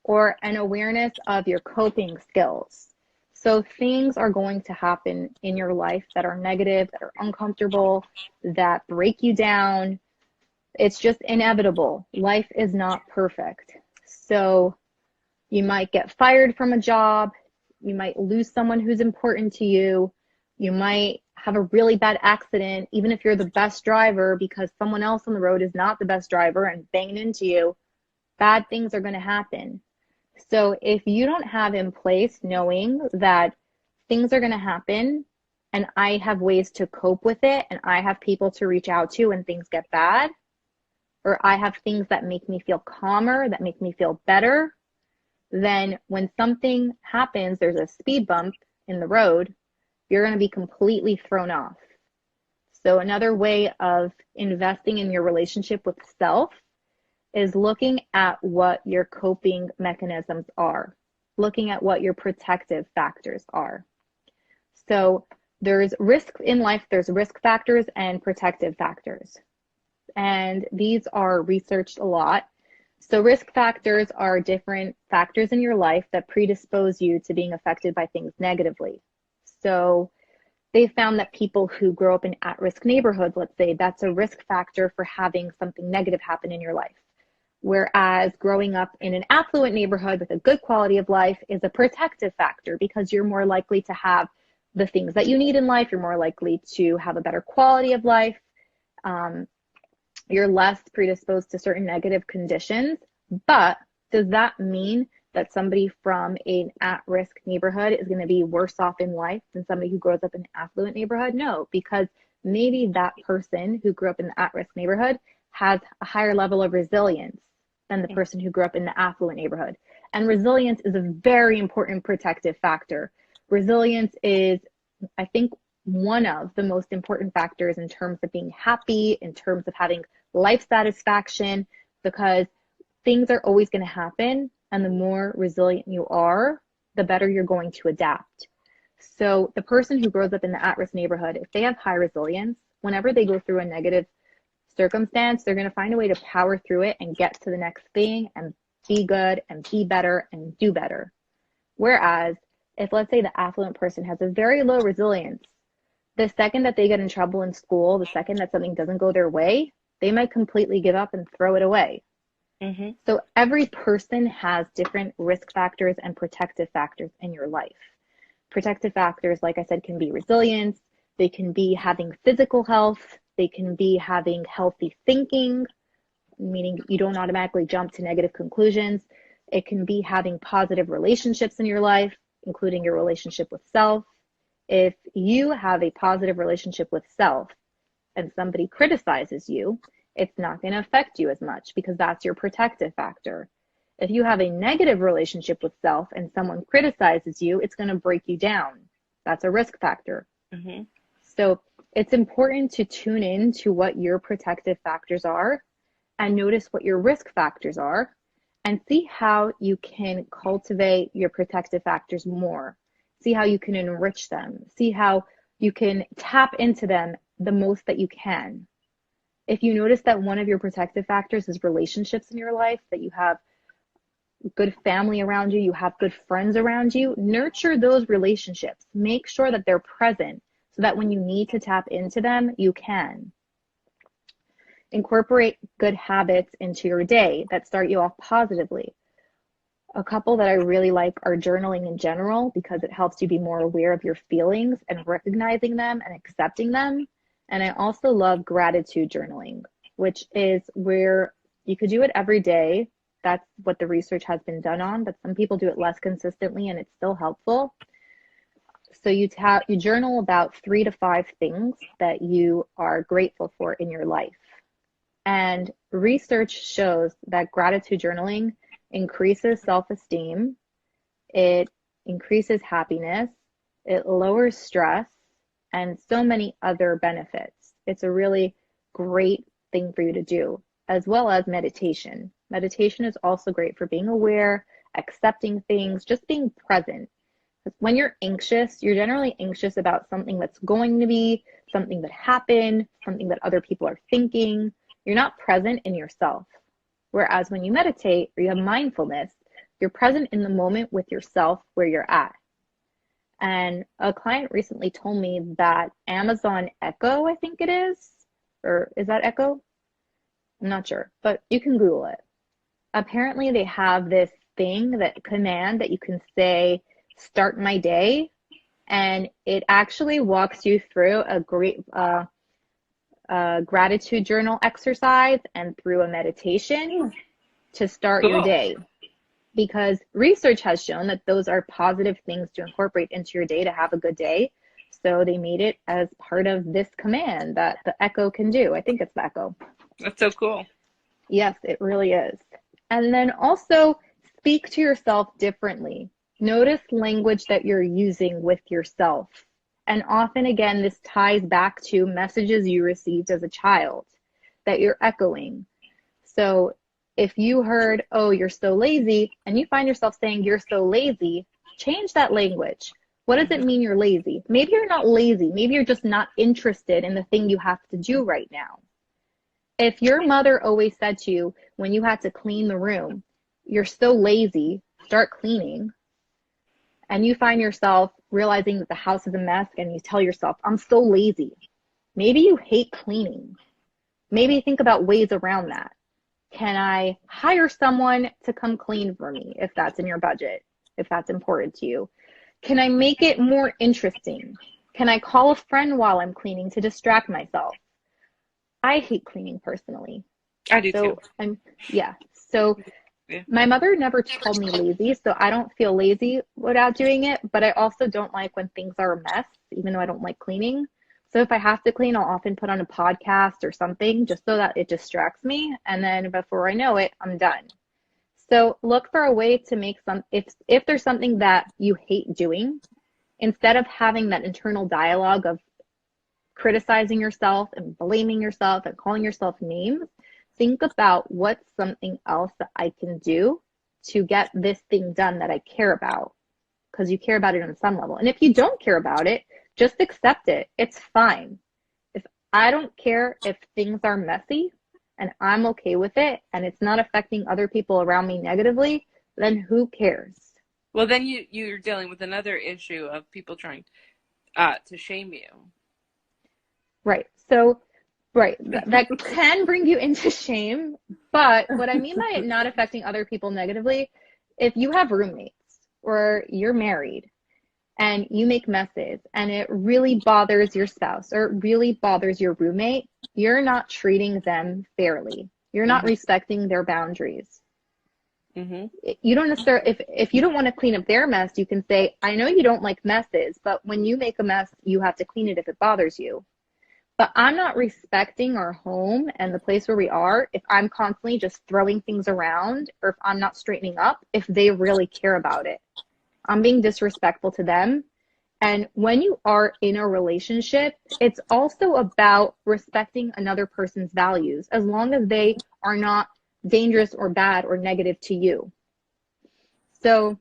or an awareness of your coping skills. So things are going to happen in your life that are negative, that are uncomfortable, that break you down. It's just inevitable. Life is not perfect. So you might get fired from a job. You might lose someone who's important to you. You might have a really bad accident, even if you're the best driver, because someone else on the road is not the best driver and banging into you. Bad things are going to happen. So if you don't have in place knowing that things are going to happen, and I have ways to cope with it, and I have people to reach out to when things get bad, or I have things that make me feel calmer, that make me feel better, then when something happens, there's a speed bump in the road, you're going to be completely thrown off. So another way of investing in your relationship with self is looking at what your coping mechanisms are, looking at what your protective factors are. So there's risk in life, there's risk factors and protective factors. And these are researched a lot. So risk factors are different factors in your life that predispose you to being affected by things negatively. So they found that people who grow up in at-risk neighborhoods, let's say, that's a risk factor for having something negative happen in your life. Whereas growing up in an affluent neighborhood with a good quality of life is a protective factor, because you're more likely to have the things that you need in life. You're more likely to have a better quality of life. You're less predisposed to certain negative conditions. But does that mean that somebody from an at-risk neighborhood is going to be worse off in life than somebody who grows up in an affluent neighborhood? No, because maybe that person who grew up in the at-risk neighborhood has a higher level of resilience than the person who grew up in the affluent neighborhood. And resilience is a very important protective factor. Resilience is, I think, one of the most important factors in terms of being happy, in terms of having life satisfaction, because things are always going to happen. And the more resilient you are, the better you're going to adapt. So the person who grows up in the at-risk neighborhood, if they have high resilience, whenever they go through a negative circumstance, they're going to find a way to power through it and get to the next thing and be good and be better and do better. Whereas if, let's say, the affluent person has a very low resilience, the second that they get in trouble in school, the second that something doesn't go their way, they might completely give up and throw it away. Mm-hmm. So every person has different risk factors and protective factors in your life. Protective factors, like I said, can be resilience. They can be having physical health. They can be having healthy thinking, meaning you don't automatically jump to negative conclusions. It can be having positive relationships in your life, including your relationship with self. If you have a positive relationship with self and somebody criticizes you, it's not going to affect you as much because that's your protective factor. If you have a negative relationship with self and someone criticizes you, it's going to break you down. That's a risk factor. Mm-hmm. So it's important to tune in to what your protective factors are and notice what your risk factors are and see how you can cultivate your protective factors more. See how you can enrich them. See how you can tap into them the most that you can. If you notice that one of your protective factors is relationships in your life, that you have good family around you, you have good friends around you, nurture those relationships. Make sure that they're present so that when you need to tap into them, you can. Incorporate good habits into your day that start you off positively. A couple that I really like are journaling in general because it helps you be more aware of your feelings and recognizing them and accepting them. And I also love gratitude journaling, which is where you could do it every day. That's what the research has been done on, but some people do it less consistently and it's still helpful. So you journal about 3 to 5 things that you are grateful for in your life. And research shows that gratitude journaling increases self-esteem, it increases happiness, it lowers stress, and so many other benefits. It's a really great thing for you to do, as well as meditation. Meditation is also great for being aware, accepting things, just being present. When you're anxious, you're generally anxious about something that's going to be, something that happened, something that other people are thinking. You're not present in yourself. Whereas when you meditate or you have mindfulness, you're present in the moment with yourself where you're at. And a client recently told me that Amazon Echo, I think it is, or is that Echo? I'm not sure, but you can Google it. Apparently they have this thing, that command that you can say, start my day, and it actually walks you through a great gratitude journal exercise and through a meditation to start your day. Because research has shown that those are positive things to incorporate into your day to have a good day. So they made it as part of this command that the Echo can do. I think it's the Echo. That's so cool. Yes, it really is. And then also speak to yourself differently. Notice language that you're using with yourself. And often, again, this ties back to messages you received as a child that you're echoing. So if you heard, oh, you're so lazy, and you find yourself saying you're so lazy, change that language. What does it mean you're lazy? Maybe you're not lazy. Maybe you're just not interested in the thing you have to do right now. If your mother always said to you when you had to clean the room, you're so lazy, start cleaning, and you find yourself realizing that the house is a mess and you tell yourself, I'm so lazy. Maybe you hate cleaning. Maybe think about ways around that. Can I hire someone to come clean for me if that's in your budget, if that's important to you? Can I make it more interesting? Can I call a friend while I'm cleaning to distract myself? I hate cleaning personally. I do too. So Yeah. my mother never called me lazy, so I don't feel lazy without doing it, but I also don't like when things are a mess, even though I don't like cleaning. So if I have to clean, I'll often put on a podcast or something just so that it distracts me, and then before I know it, I'm done. So look for a way to make if there's something that you hate doing, instead of having that internal dialogue of criticizing yourself and blaming yourself and calling yourself names, think about what's something else that I can do to get this thing done that I care about, because you care about it on some level. And if you don't care about it, just accept it. It's fine. If I don't care if things are messy and I'm okay with it and it's not affecting other people around me negatively, then who cares? Well, then you're dealing with another issue of people trying to shame you. Right. So Right. That can bring you into shame. But what I mean by it not affecting other people negatively, if you have roommates or you're married and you make messes and it really bothers your spouse or it really bothers your roommate, you're not treating them fairly. You're not respecting their boundaries. You don't necessarily, if you don't want to clean up their mess, you can say, I know you don't like messes, but when you make a mess, you have to clean it if it bothers you. But I'm not respecting our home and the place where we are if I'm constantly just throwing things around or if I'm not straightening up, if they really care about it. I'm being disrespectful to them. And when you are in a relationship, it's also about respecting another person's values, as long as they are not dangerous or bad or negative to you. So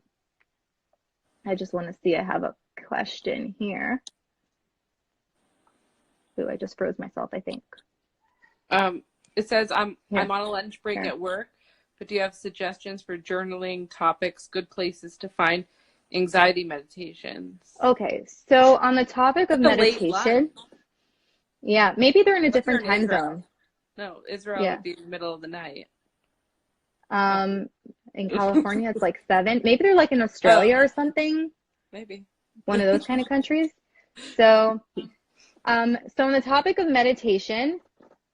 I just want to see, I have a question here. Ooh, I just froze myself, I think. It says, I'm on a lunch break at work, but do you have suggestions for journaling topics, good places to find anxiety meditations? Okay, so on the topic of meditation, yeah, maybe they're in a different time zone. No, Israel would be in the middle of the night. In California, it's like 7. Maybe they're like in Australia or something. Maybe. One of those kind of countries. So on the topic of meditation,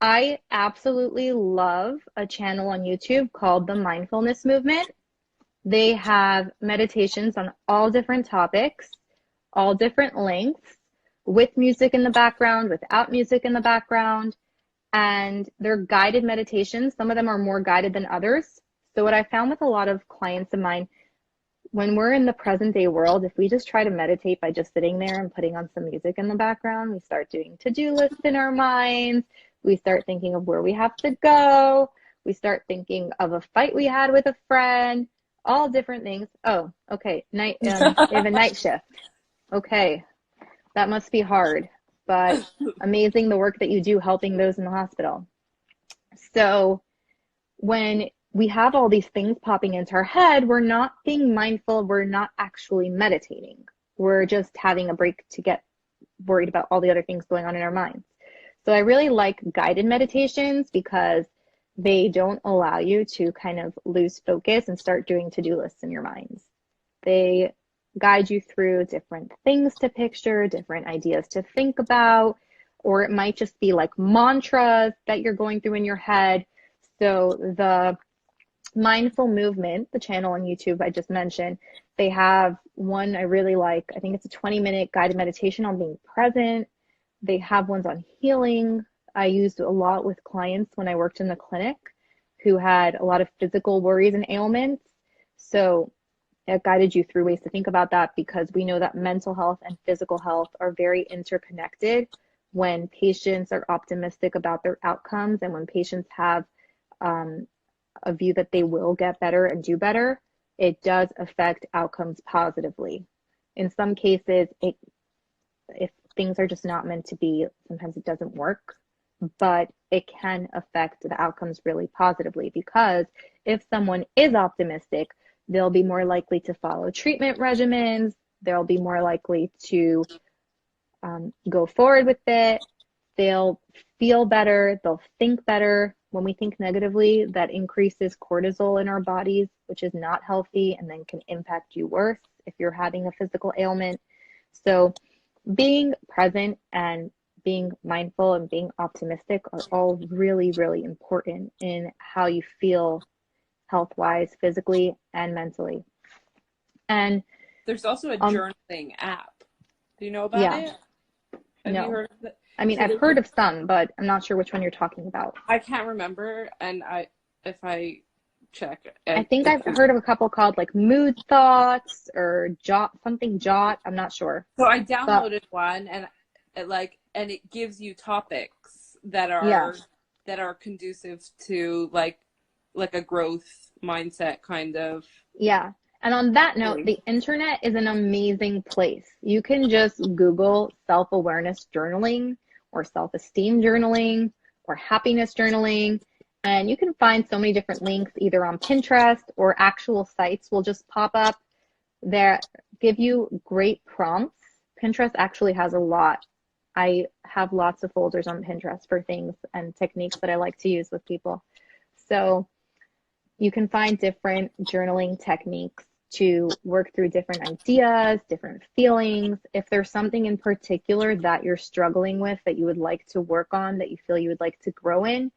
I absolutely love a channel on YouTube called the Mindfulness Movement. They have meditations on all different topics, all different lengths, with music in the background, without music in the background, and they're guided meditations. Some of them are more guided than others. So what I found with a lot of clients of mine, when we're in the present day world, if we just try to meditate by just sitting there and putting on some music in the background, we start doing to-do lists in our minds. We start thinking of where we have to go. We start thinking of a fight we had with a friend, all different things. Oh, okay. They have a night shift. Okay. That must be hard, but amazing the work that you do helping those in the hospital. So when we have all these things popping into our head, we're not being mindful. We're not actually meditating. We're just having a break to get worried about all the other things going on in our minds. So I really like guided meditations because they don't allow you to kind of lose focus and start doing to-do lists in your minds. They guide you through different things to picture, different ideas to think about, or it might just be like mantras that you're going through in your head. So the Mindful Movement, the channel on YouTube I just mentioned, they have one I really like. I think it's a 20-minute guided meditation on being present. They have ones on healing. I used a lot with clients when I worked in the clinic who had a lot of physical worries and ailments. So it guided you through ways to think about that, because we know that mental health and physical health are very interconnected. When patients are optimistic about their outcomes and when patients have a view that they will get better and do better, it does affect outcomes positively. In some cases, if things are just not meant to be, sometimes it doesn't work, but it can affect the outcomes really positively, because if someone is optimistic, they'll be more likely to follow treatment regimens, they'll be more likely to go forward with it, they'll feel better, they'll think better. When we think negatively, that increases cortisol in our bodies, which is not healthy and then can impact you worse if you're having a physical ailment. So being present and being mindful and being optimistic are all really, really important in how you feel health-wise, physically and mentally. And there's also a journaling app. Do you know about it? Have you heard of it? I mean, I've heard of some, but I'm not sure which one you're talking about. I can't remember, and if I check. I think I've heard of a couple called like Mood Thoughts or Jot. I'm not sure. So I downloaded one, and it gives you topics that are conducive to like a growth mindset kind of. Yeah. And on that note, the internet is an amazing place. You can just Google self-awareness journaling or self-esteem journaling or happiness journaling, and you can find so many different links either on Pinterest or actual sites will just pop up that give you great prompts. Pinterest actually has a lot I have lots of folders on Pinterest for things and techniques that I like to use with people. So you can find different journaling techniques to work through different ideas, different feelings. If there's something in particular that you're struggling with that you would like to work on, that you feel you would like to grow in,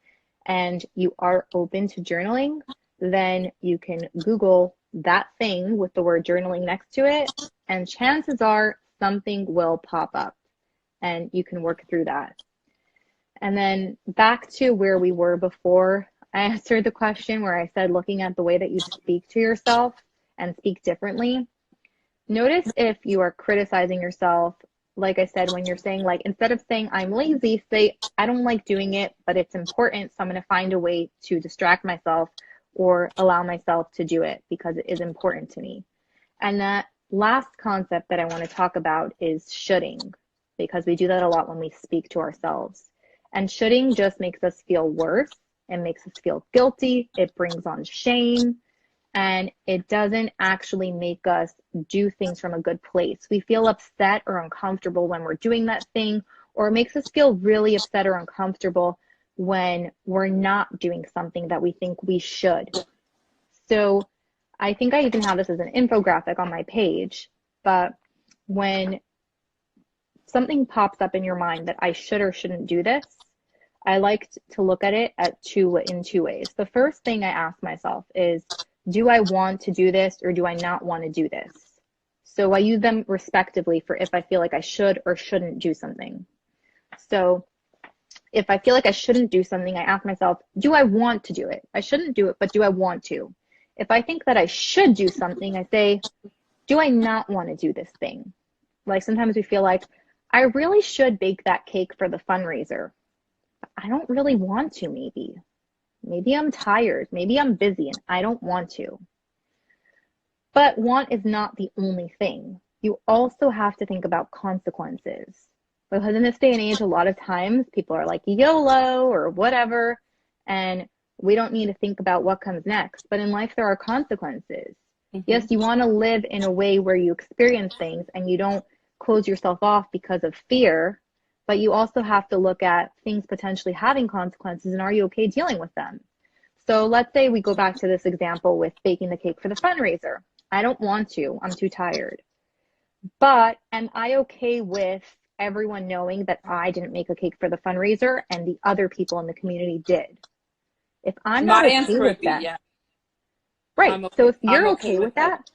and you are open to journaling, then you can Google that thing with the word journaling next to it, and chances are something will pop up and you can work through that. And then back to where we were before I answered the question, where I said looking at the way that you speak to yourself and speak differently. Notice if you are criticizing yourself, like I said, when you're saying, like, instead of saying I'm lazy, say I don't like doing it, but it's important, so I'm going to find a way to distract myself or allow myself to do it because it is important to me. And that last concept that I want to talk about is shoulding, because we do that a lot when we speak to ourselves. And shoulding just makes us feel worse. It makes us feel guilty. It brings on shame. And it doesn't actually make us do things from a good place. We feel upset or uncomfortable when we're doing that thing, or it makes us feel really upset or uncomfortable when we're not doing something that we think we should. So I think I even have this as an infographic on my page, but when something pops up in your mind that I should or shouldn't do this, I like to look at it in two ways. The first thing I ask myself is, do I want to do this or do I not want to do this? So I use them respectively for if I feel like I should or shouldn't do something. So if I feel like I shouldn't do something, I ask myself, do I want to do it? I shouldn't do it, but do I want to? If I think that I should do something, I say, do I not want to do this thing? Like sometimes we feel like, I really should bake that cake for the fundraiser. I don't really want to, maybe. Maybe I'm tired. Maybe I'm busy and I don't want to. But want is not the only thing. You also have to think about consequences. Because in this day and age, a lot of times people are like YOLO or whatever, and we don't need to think about what comes next. But in life, there are consequences. Mm-hmm. Yes, you want to live in a way where you experience things and you don't close yourself off because of fear, but you also have to look at things potentially having consequences, and are you okay dealing with them? So let's say we go back to this example with baking the cake for the fundraiser. I don't want to. I'm too tired. But am I okay with everyone knowing that I didn't make a cake for the fundraiser and the other people in the community did? If I'm not okay with that, yeah. Right. Okay. So if you're okay with that,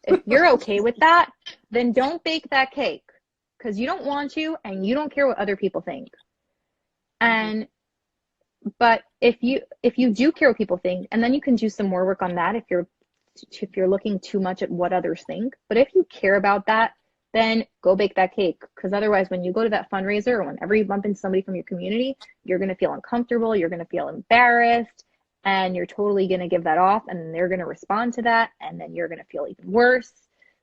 if you're okay with that, then don't bake that cake because you don't want to and you don't care what other people think. And but if you do care what people think, and then you can do some more work on that if you're looking too much at what others think. But if you care about that, then go bake that cake, because otherwise when you go to that fundraiser or whenever you bump into somebody from your community, you're going to feel uncomfortable, you're going to feel embarrassed, and you're totally going to give that off, and then they're going to respond to that, and then you're going to feel even worse.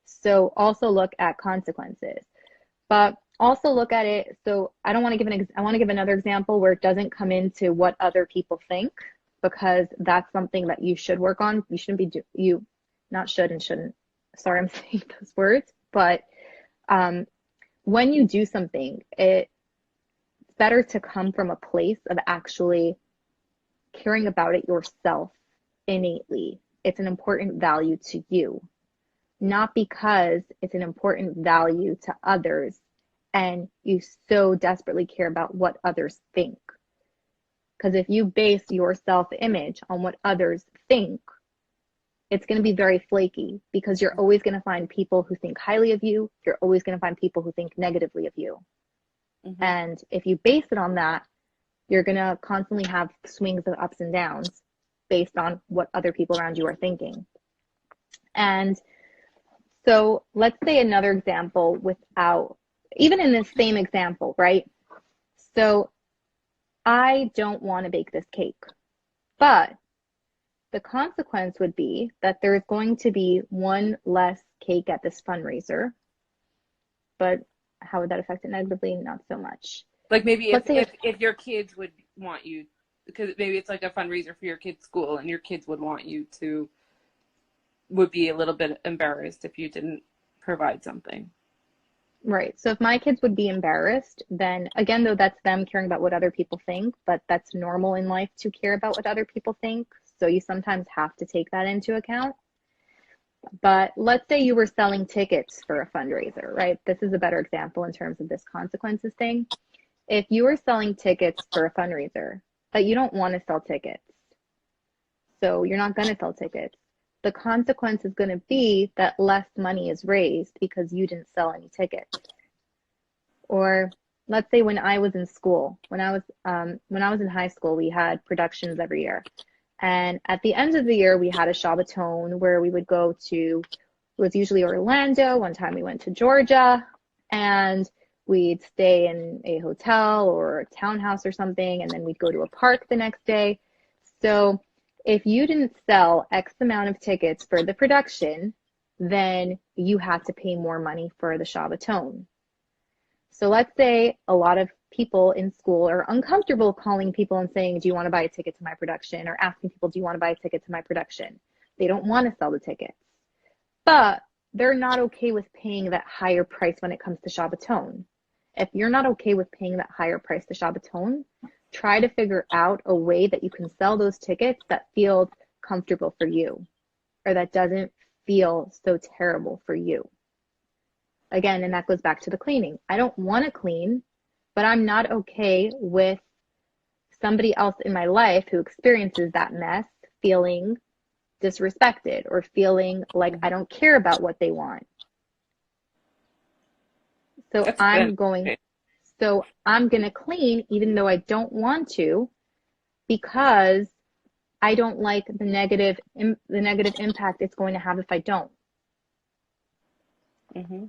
So also look at consequences, but also look at it. So I want to give another example where it doesn't come into what other people think, because that's something that you should work on. You shouldn't be not should and shouldn't. Sorry, I'm saying those words, but when you do something, it's better to come from a place of actually caring about it yourself innately. It's an important value to you, not because it's an important value to others and you so desperately care about what others think. Because if you base your self-image on what others think, it's going to be very flaky, because you're always going to find people who think highly of you. You're always going to find people who think negatively of you. Mm-hmm. And if you base it on that, you're going to constantly have swings of ups and downs based on what other people around you are thinking. And so let's say another example even in this same example, right? So I don't want to bake this cake, but the consequence would be that there's going to be one less cake at this fundraiser. But how would that affect it negatively? Not so much. Like maybe if your kids would want you, because maybe it's like a fundraiser for your kid's school and your kids would be a little bit embarrassed if you didn't provide something. Right. So if my kids would be embarrassed, then again, though, that's them caring about what other people think, but that's normal in life to care about what other people think. So you sometimes have to take that into account. But let's say you were selling tickets for a fundraiser, right? This is a better example in terms of this consequences thing. If you were selling tickets for a fundraiser, but you don't want to sell tickets, so you're not going to sell tickets, the consequence is going to be that less money is raised because you didn't sell any tickets. Or let's say when I was in school, when I was in high school, we had productions every year. And at the end of the year, we had a Shabbaton where we would go to, it was usually Orlando. One time we went to Georgia, and we'd stay in a hotel or a townhouse or something, and then we'd go to a park the next day. So if you didn't sell X amount of tickets for the production, then you had to pay more money for the Shabbaton. So let's say a lot of people in school are uncomfortable calling people and saying, do you want to buy a ticket to my production? Or asking people, do you want to buy a ticket to my production? They don't want to sell the tickets. But they're not okay with paying that higher price when it comes to Shabbaton. If you're not okay with paying that higher price to Shabbaton, try to figure out a way that you can sell those tickets that feels comfortable for you, or that doesn't feel so terrible for you. Again, and that goes back to the cleaning. I don't want to clean, but I'm not okay with somebody else in my life who experiences that mess feeling disrespected or feeling like I don't care about what they want. So That's I'm good. going to clean even though I don't want to, because I don't like the negative impact it's going to have if I don't. Mm-hmm.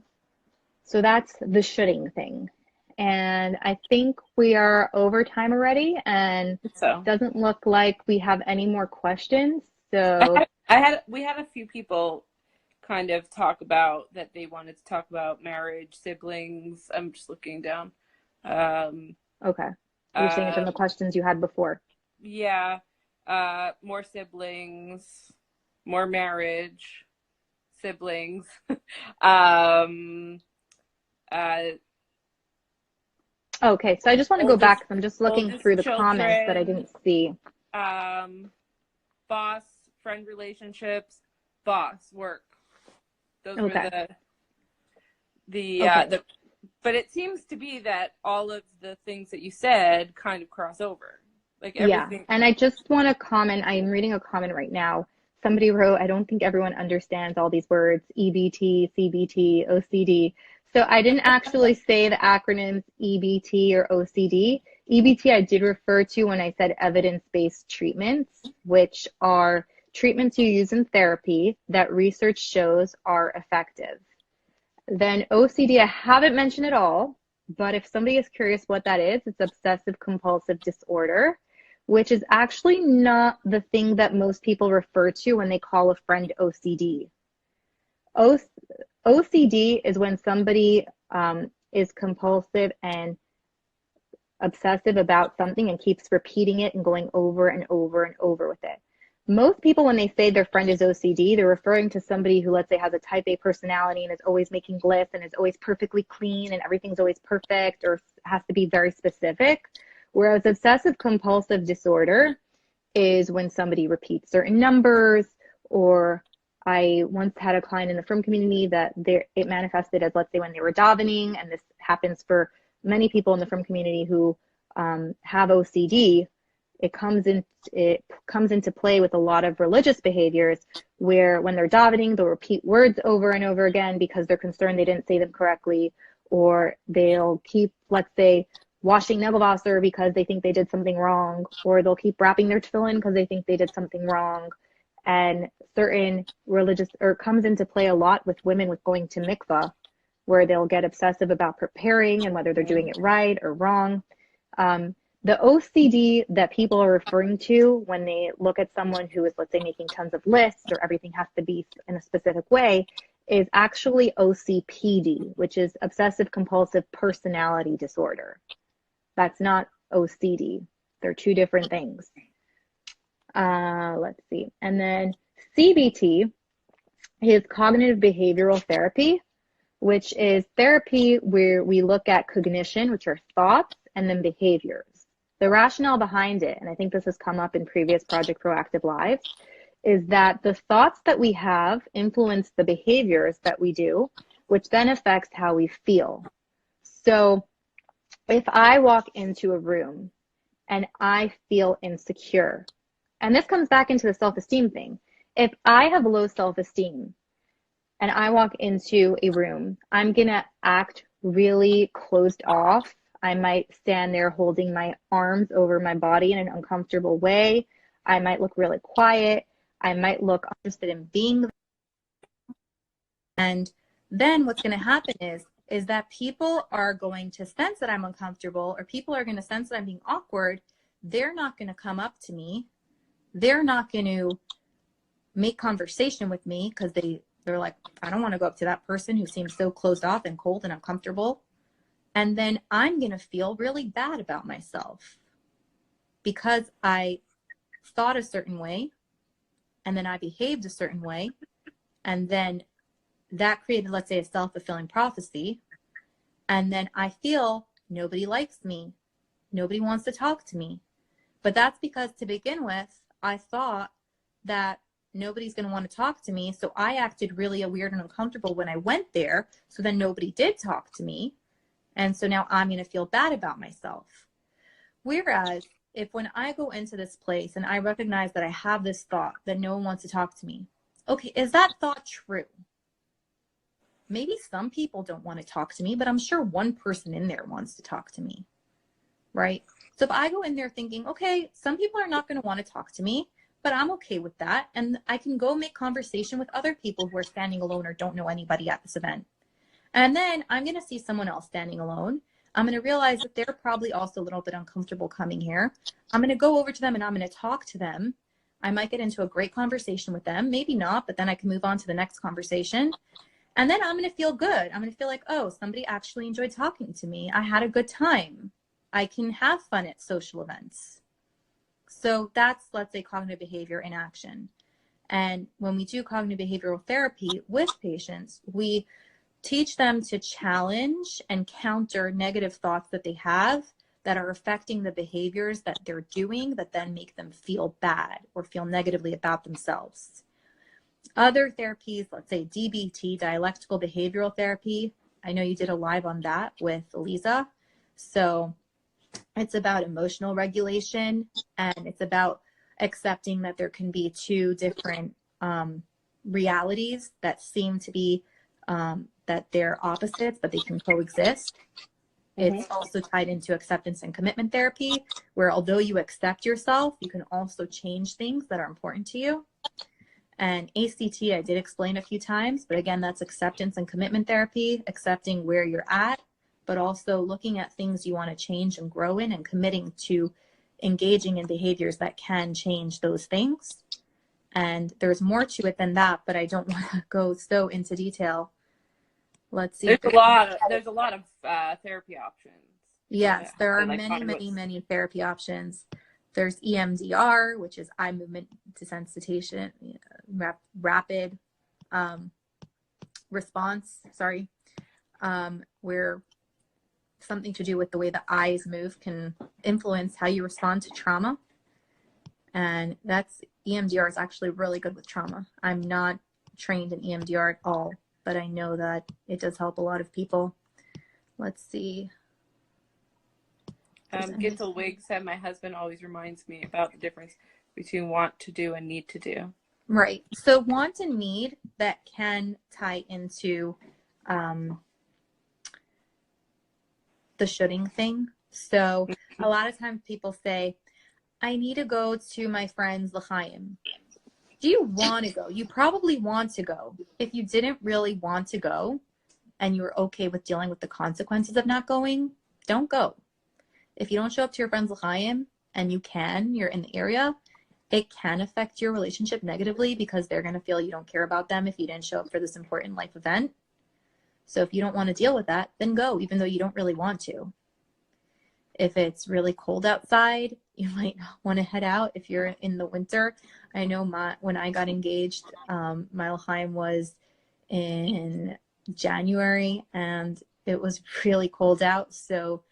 So that's the shoulding thing. And I think we are over time already, and So doesn't look like we have any more questions. So we had a few people kind of talk about that they wanted to talk about marriage, siblings. I'm just looking down. okay. You're saying it from the questions you had before. Yeah. More siblings, more marriage, siblings. um, Okay, so I just want to go back because I'm just looking through oldest the comments that I children, didn't see. boss, friend relationships, boss, work. Those were Okay. the but it seems to be that all of the things that you said kind of cross over. Like everything. Yeah, and I just want to comment. I'm reading a comment right now. Somebody wrote, I don't think everyone understands all these words, EBT, CBT, OCD. So I didn't actually say the acronyms EBT or OCD. EBT I did refer to when I said evidence-based treatments, which are treatments you use in therapy that research shows are effective. Then OCD I haven't mentioned at all, but if somebody is curious what that is, it's obsessive compulsive disorder, which is actually not the thing that most people refer to when they call a friend OCD. OCD is when somebody is compulsive and obsessive about something and keeps repeating it and going over and over and over with it. Most people, when they say their friend is OCD, they're referring to somebody who, let's say, has a type A personality and is always making lists and is always perfectly clean and everything's always perfect or has to be very specific. Whereas obsessive compulsive disorder is when somebody repeats certain numbers, or I once had a client in the frum community that it manifested as, let's say, when they were davening, and this happens for many people in the frum community who have OCD. It comes into play with a lot of religious behaviors where when they're davening, they'll repeat words over and over again because they're concerned they didn't say them correctly, or they'll keep, let's say, washing Nebelwasser because they think they did something wrong, or they'll keep wrapping their tefillin because they think they did something wrong. And certain religious, or comes into play a lot with women with going to mikvah, where they'll get obsessive about preparing and whether they're doing it right or wrong. The OCD that people are referring to when they look at someone who is, let's say, making tons of lists or everything has to be in a specific way is actually OCPD, which is obsessive compulsive personality disorder. That's not OCD. They're two different things. Let's see. And then CBT is cognitive behavioral therapy, which is therapy where we look at cognition, which are thoughts, and then behaviors. The rationale behind it, and I think this has come up in previous Project Proactive Lives, is that the thoughts that we have influence the behaviors that we do, which then affects how we feel. So if I walk into a room and I feel insecure, and this comes back into the self-esteem thing. If I have low self-esteem and I walk into a room, I'm gonna act really closed off. I might stand there holding my arms over my body in an uncomfortable way. I might look really quiet. I might look interested in being there. And then what's going to happen is that people are going to sense that I'm uncomfortable, or people are going to sense that I'm being awkward. They're not going to come up to me. They're not going to make conversation with me because they're like, I don't want to go up to that person who seems so closed off and cold and uncomfortable. And then I'm going to feel really bad about myself because I thought a certain way and then I behaved a certain way. And then that created, let's say, a self-fulfilling prophecy. And then I feel nobody likes me. Nobody wants to talk to me. But that's because to begin with, I thought that nobody's going to want to talk to me. So I acted really weird and uncomfortable when I went there. So then nobody did talk to me. And so now I'm going to feel bad about myself. Whereas if when I go into this place and I recognize that I have this thought that no one wants to talk to me, okay, is that thought true? Maybe some people don't want to talk to me, but I'm sure one person in there wants to talk to me, right? So if I go in there thinking, okay, some people are not going to want to talk to me, but I'm okay with that. And I can go make conversation with other people who are standing alone or don't know anybody at this event. And then I'm going to see someone else standing alone. I'm going to realize that they're probably also a little bit uncomfortable coming here. I'm going to go over to them and I'm going to talk to them. I might get into a great conversation with them, maybe not, but then I can move on to the next conversation. And then I'm going to feel good. I'm going to feel like, oh, somebody actually enjoyed talking to me. I had a good time. I can have fun at social events. So that's, let's say, cognitive behavior in action. And when we do cognitive behavioral therapy with patients, we teach them to challenge and counter negative thoughts that they have that are affecting the behaviors that they're doing that then make them feel bad or feel negatively about themselves. Other therapies, let's say DBT, dialectical behavioral therapy. I know you did a live on that with Eliza. So it's about emotional regulation, and it's about accepting that there can be two different realities that seem to be that they're opposites, but they can coexist. Mm-hmm. It's also tied into acceptance and commitment therapy, where although you accept yourself, you can also change things that are important to you. And ACT, I did explain a few times, but again, that's acceptance and commitment therapy, accepting where you're at, but also looking at things you want to change and grow in and committing to engaging in behaviors that can change those things. And there's more to it than that, but I don't want to go so into detail. Let's see. There's a lot of therapy options. Yes, there are many therapy options. There's EMDR, which is eye movement desensitization, rapid response, where something to do with the way the eyes move can influence how you respond to trauma. And that's EMDR is actually really good with trauma. I'm not trained in EMDR at all, but I know that it does help a lot of people. Let's see. Gittel Wig said, my husband always reminds me about the difference between want to do and need to do. Right. So want and need, that can tie into the shoulding thing. So a lot of times people say, I need to go to my friend's l'chaim. Do you want to go? You probably want to go. If you didn't really want to go and you were okay with dealing with the consequences of not going, don't go. If you don't show up to your friend's l'chaim and you're in the area, it can affect your relationship negatively because they're going to feel you don't care about them if you didn't show up for this important life event. So if you don't want to deal with that, then go, even though you don't really want to. If it's really cold outside, you might not want to head out. If you're in the winter, I know when I got engaged, my l'chaim was in January, and it was really cold out. So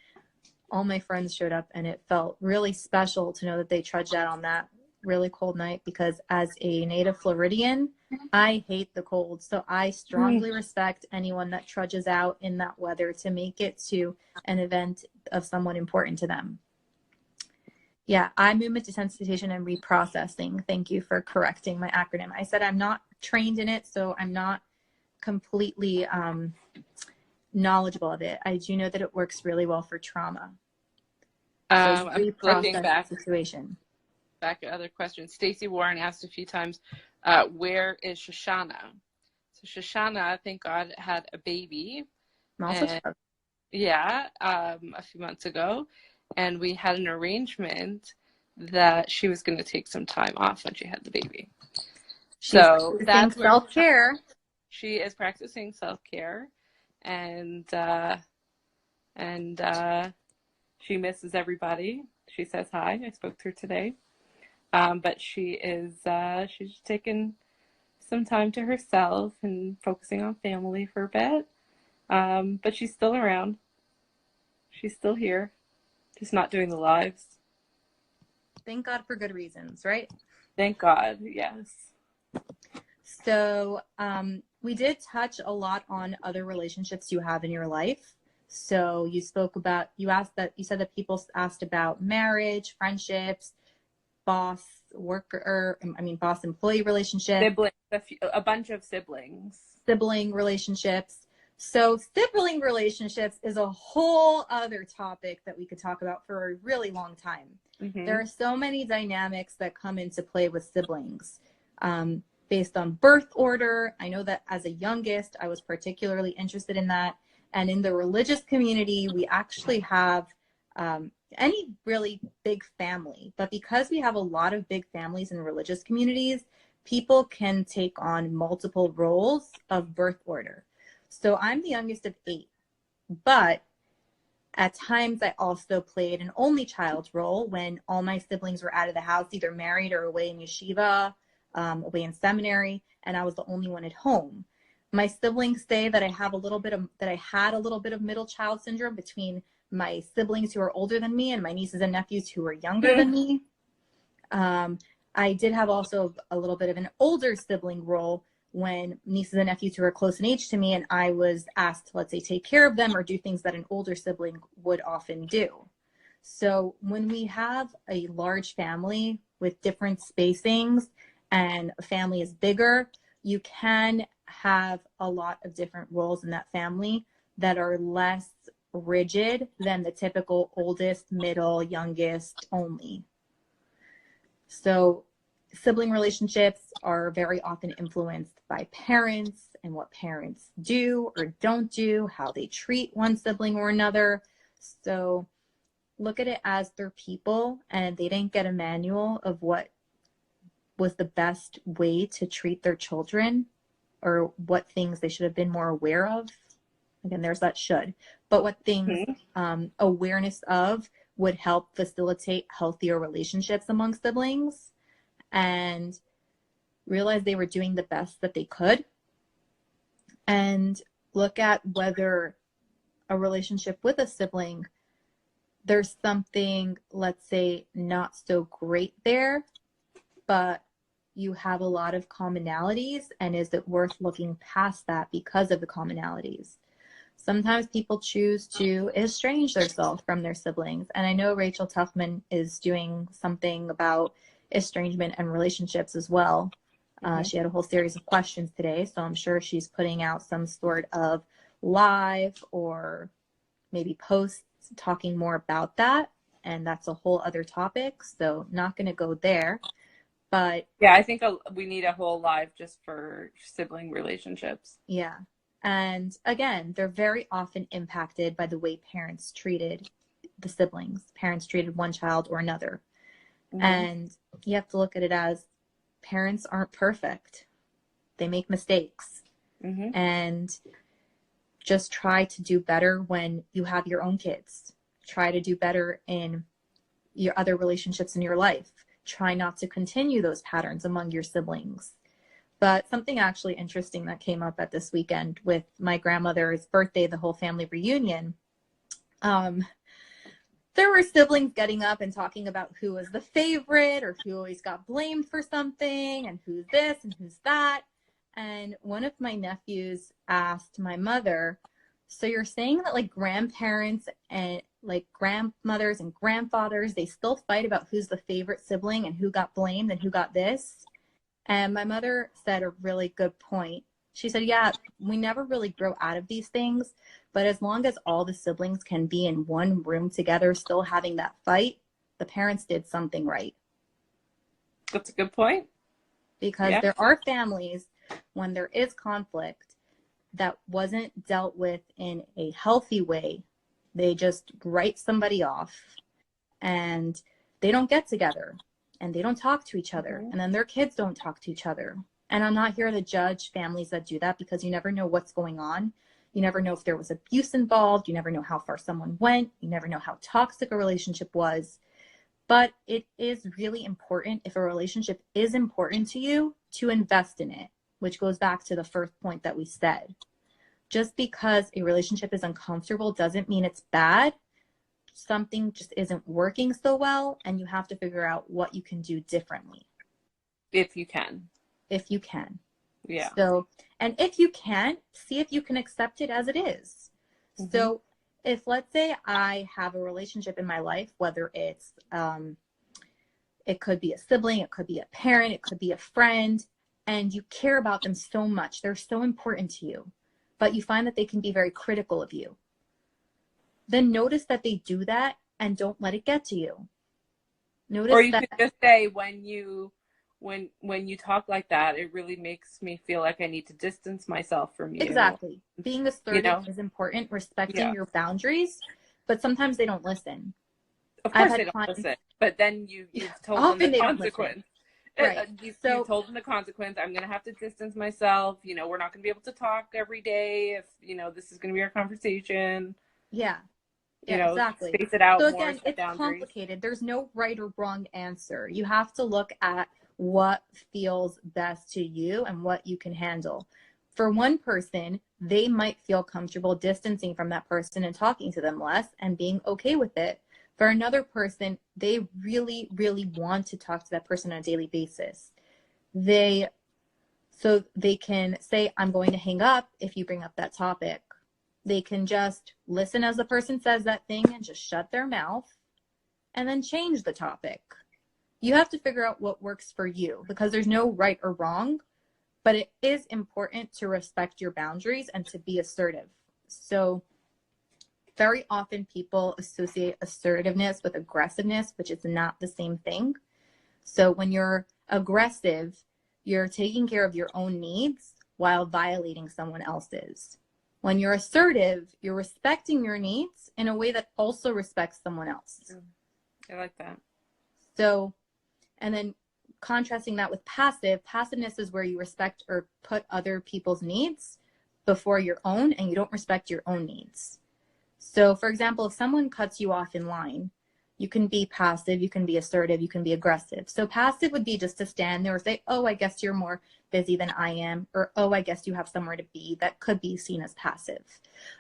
all my friends showed up, and it felt really special to know that they trudged out on that really cold night, because as a native Floridian, I hate the cold. So I strongly respect anyone that trudges out in that weather to make it to an event of someone important to them. Yeah, eye movement desensitization and reprocessing. Thank you for correcting my acronym. I said I'm not trained in it, so I'm not completely knowledgeable of it. I do know that it works really well for trauma. So I'm looking reprocess the situation. Back at other questions. Stacey Warren asked a few times, where is Shoshana? So Shoshana, thank God, had a baby. And, yeah, a few months ago. And we had an arrangement that she was going to take some time off when she had the baby. So that's self-care. She is practicing self-care, and she misses everybody. She says hi. I spoke to her today. But she's taking some time to herself and focusing on family for a bit. But she's still around. She's still here. Just not doing the lives. Thank God for good reasons, right? Thank God, yes. So we did touch a lot on other relationships you have in your life. So you said that people asked about marriage, friendships, boss employee relationship, siblings, a bunch of sibling relationships. So sibling relationships is a whole other topic that we could talk about for a really long time. Mm-hmm. There are so many dynamics that come into play with siblings based on birth order. I know that as a youngest, I was particularly interested in that. And in the religious community, we actually have any really big family. But because we have a lot of big families in religious communities, people can take on multiple roles of birth order. So I'm the youngest of 8, but at times I also played an only child role when all my siblings were out of the house, either married or away in yeshiva, away in seminary, and I was the only one at home. My siblings say that I had a little bit of middle child syndrome between my siblings who are older than me and my nieces and nephews who are younger than me. I did have also a little bit of an older sibling role when nieces and nephews who are close in age to me, and I was asked to, let's say, take care of them or do things that an older sibling would often do. So when we have a large family with different spacings and a family is bigger, you can have a lot of different roles in that family that are less rigid than the typical oldest, middle, youngest only. So sibling relationships are very often influenced by parents and what parents do or don't do, how they treat one sibling or another. So look at it as they're people and they didn't get a manual of what was the best way to treat their children or what things they should have been more aware of. Again, there's that should, but what things awareness of would help facilitate healthier relationships among siblings, and realize they were doing the best that they could, and look at whether a relationship with a sibling, there's something, let's say, not so great there, but you have a lot of commonalities, and is it worth looking past that because of the commonalities? Sometimes people choose to estrange themselves from their siblings. And I know Rachel Tuffman is doing something about estrangement and relationships as well. She had a whole series of questions today, so I'm sure she's putting out some sort of live or maybe posts talking more about that. And that's a whole other topic, so not going to go there. But yeah, I think we need a whole live just for sibling relationships. Yeah. And again, they're very often impacted by the way parents treated the siblings. Parents treated one child or another. Mm-hmm. And you have to look at it as parents aren't perfect. They make mistakes. Mm-hmm. And just try to do better when you have your own kids. Try to do better in your other relationships in your life. Try not to continue those patterns among your siblings. But something actually interesting that came up at this weekend with my grandmother's birthday, the whole family reunion, there were siblings getting up and talking about who was the favorite or who always got blamed for something and who's this and who's that. And one of my nephews asked my mother, so you're saying that like grandparents and like grandmothers and grandfathers, they still fight about who's the favorite sibling and who got blamed and who got this? And my mother said a really good point. She said, yeah, we never really grow out of these things, but as long as all the siblings can be in one room together, still having that fight, the parents did something right. That's a good point. Because there are families when there is conflict that wasn't dealt with in a healthy way. They just write somebody off and they don't get together and they don't talk to each other. And then their kids don't talk to each other. And I'm not here to judge families that do that because you never know what's going on. You never know if there was abuse involved. You never know how far someone went. You never know how toxic a relationship was. But it is really important, if a relationship is important to you, to invest in it, which goes back to the first point that we said. Just because a relationship is uncomfortable doesn't mean it's bad. Something just isn't working so well, and you have to figure out what you can do differently. If you can. If you can. Yeah. So, and if you can't, see if you can accept it as it is. Mm-hmm. So if, let's say I have a relationship in my life, whether it's, it could be a sibling, it could be a parent, it could be a friend, and you care about them so much, they're so important to you, but you find that they can be very critical of you, then notice that they do that and don't let it get to you. Notice or you that, could just say when you talk like that, it really makes me feel like I need to distance myself from you. Exactly. Being assertive is important, respecting your boundaries, but sometimes they don't listen. Of course they don't listen, but then you've told them the consequence. Right. You've told them the consequence. I'm going to have to distance myself. You know, we're not going to be able to talk every day if, you know, this is going to be our conversation. Yeah. Yeah, you know, exactly. Space it out. So more, again, it's boundaries. Complicated. There's no right or wrong answer. You have to look at what feels best to you and what you can handle. For one person, they might feel comfortable distancing from that person and talking to them less and being okay with it. For another person, they really, really want to talk to that person on a daily basis. So they can say, I'm going to hang up if you bring up that topic. They can just listen as the person says that thing and just shut their mouth and then change the topic. You have to figure out what works for you because there's no right or wrong, but it is important to respect your boundaries and to be assertive. So very often people associate assertiveness with aggressiveness, which is not the same thing. So when you're aggressive, you're taking care of your own needs while violating someone else's. When you're assertive, you're respecting your needs in a way that also respects someone else. I like that. So, and then contrasting that with passiveness is where you respect or put other people's needs before your own, and you don't respect your own needs. So, for example, if someone cuts you off in line, you can be passive, you can be assertive, you can be aggressive. So passive would be just to stand there or say, oh, I guess you're more busy than I am, or oh, I guess you have somewhere to be. That could be seen as passive.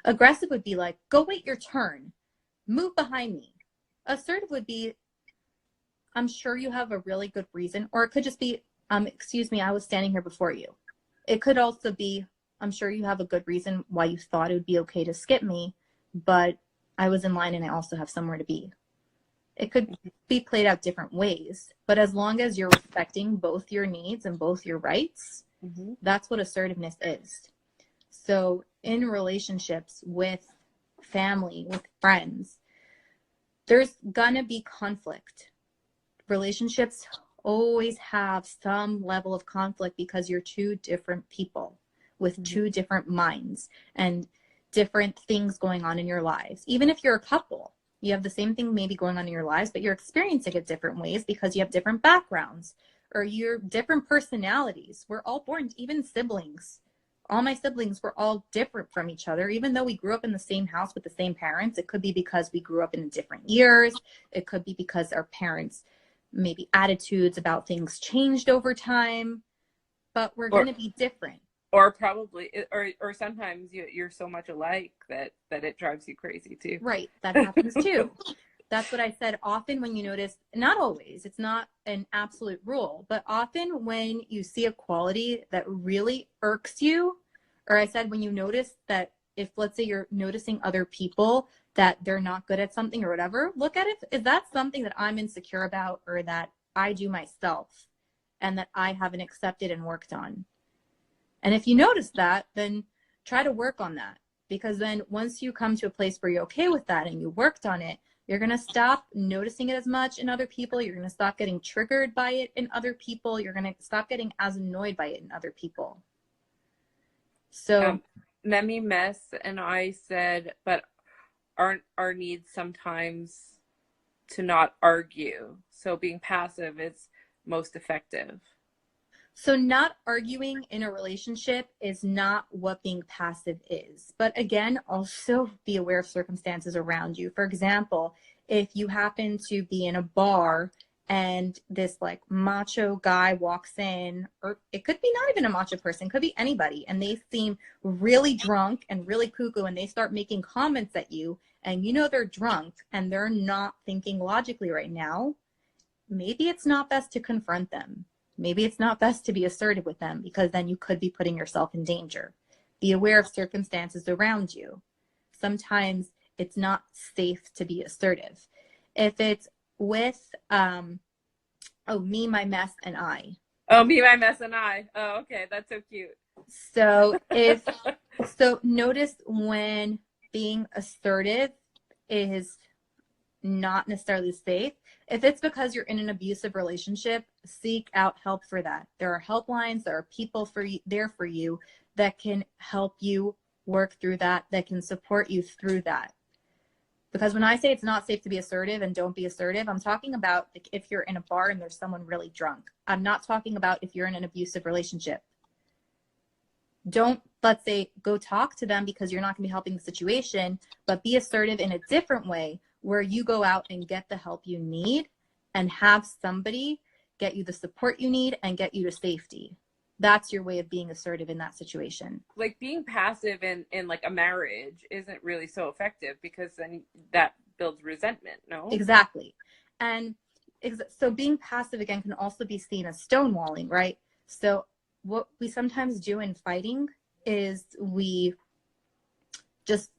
Aggressive would be like, go wait your turn, move behind me. Assertive would be, I'm sure you have a really good reason, or it could just be, excuse me, I was standing here before you. It could also be, I'm sure you have a good reason why you thought it would be okay to skip me, but I was in line and I also have somewhere to be. It could be played out different ways, but as long as you're respecting both your needs and both your rights, that's what assertiveness is. So in relationships with family, with friends, there's gonna be conflict. Relationships always have some level of conflict because you're two different people with two different minds and different things going on in your lives. Even if you're a couple, you have the same thing maybe going on in your lives, but you're experiencing it different ways because you have different backgrounds or you're different personalities. We're all born, even siblings. All my siblings were all different from each other, even though we grew up in the same house with the same parents. It could be because we grew up in different years. It could be because our parents' maybe attitudes about things changed over time. but we're Or going to be different. or probably or sometimes you're so much alike that it drives you crazy too. Right. That happens too. That's what I said. Often when you notice, not always, it's not an absolute rule, but often when you see a quality that really irks you, or I said when you notice that if, let's say, you're noticing other people that they're not good at something or whatever, look at it. Is that something that I'm insecure about or that I do myself and that I haven't accepted and worked on? And if you notice that, then try to work on that, because then once you come to a place where you're okay with that and you worked on it, you're going to stop noticing it as much in other people. You're going to stop getting triggered by it in other people. You're going to stop getting as annoyed by it in other people. So Memi Mess and I said, but aren't our needs sometimes to not argue? So being passive is most effective. So not arguing in a relationship is not what being passive is. But again, also be aware of circumstances around you. For example, if you happen to be in a bar and this like macho guy walks in, or it could be not even a macho person, it could be anybody, and they seem really drunk and really cuckoo and they start making comments at you and you know they're drunk and they're not thinking logically right now, maybe it's not best to confront them. Maybe it's not best to be assertive with them, because then you could be putting yourself in danger. Be aware of circumstances around you. Sometimes it's not safe to be assertive. If it's with, me, my mess, and I. Oh, me, my mess, and I. Oh, okay. That's so cute. So notice when being assertive is not necessarily safe. If it's because you're in an abusive relationship, seek out help for that. There are helplines, there are people there for you that can help you work through that can support you through that. Because when I say it's not safe to be assertive and don't be assertive, I'm talking about like if you're in a bar and there's someone really drunk. I'm not talking about if you're in an abusive relationship. Don't, let's say, go talk to them because you're not going to be helping the situation, but be assertive in a different way where you go out and get the help you need and have somebody get you the support you need and get you to safety. That's your way of being assertive in that situation. Like being passive in like a marriage isn't really so effective, because then that builds resentment, no? Exactly. And so being passive, again, can also be seen as stonewalling, right? So what we sometimes do in fighting is we just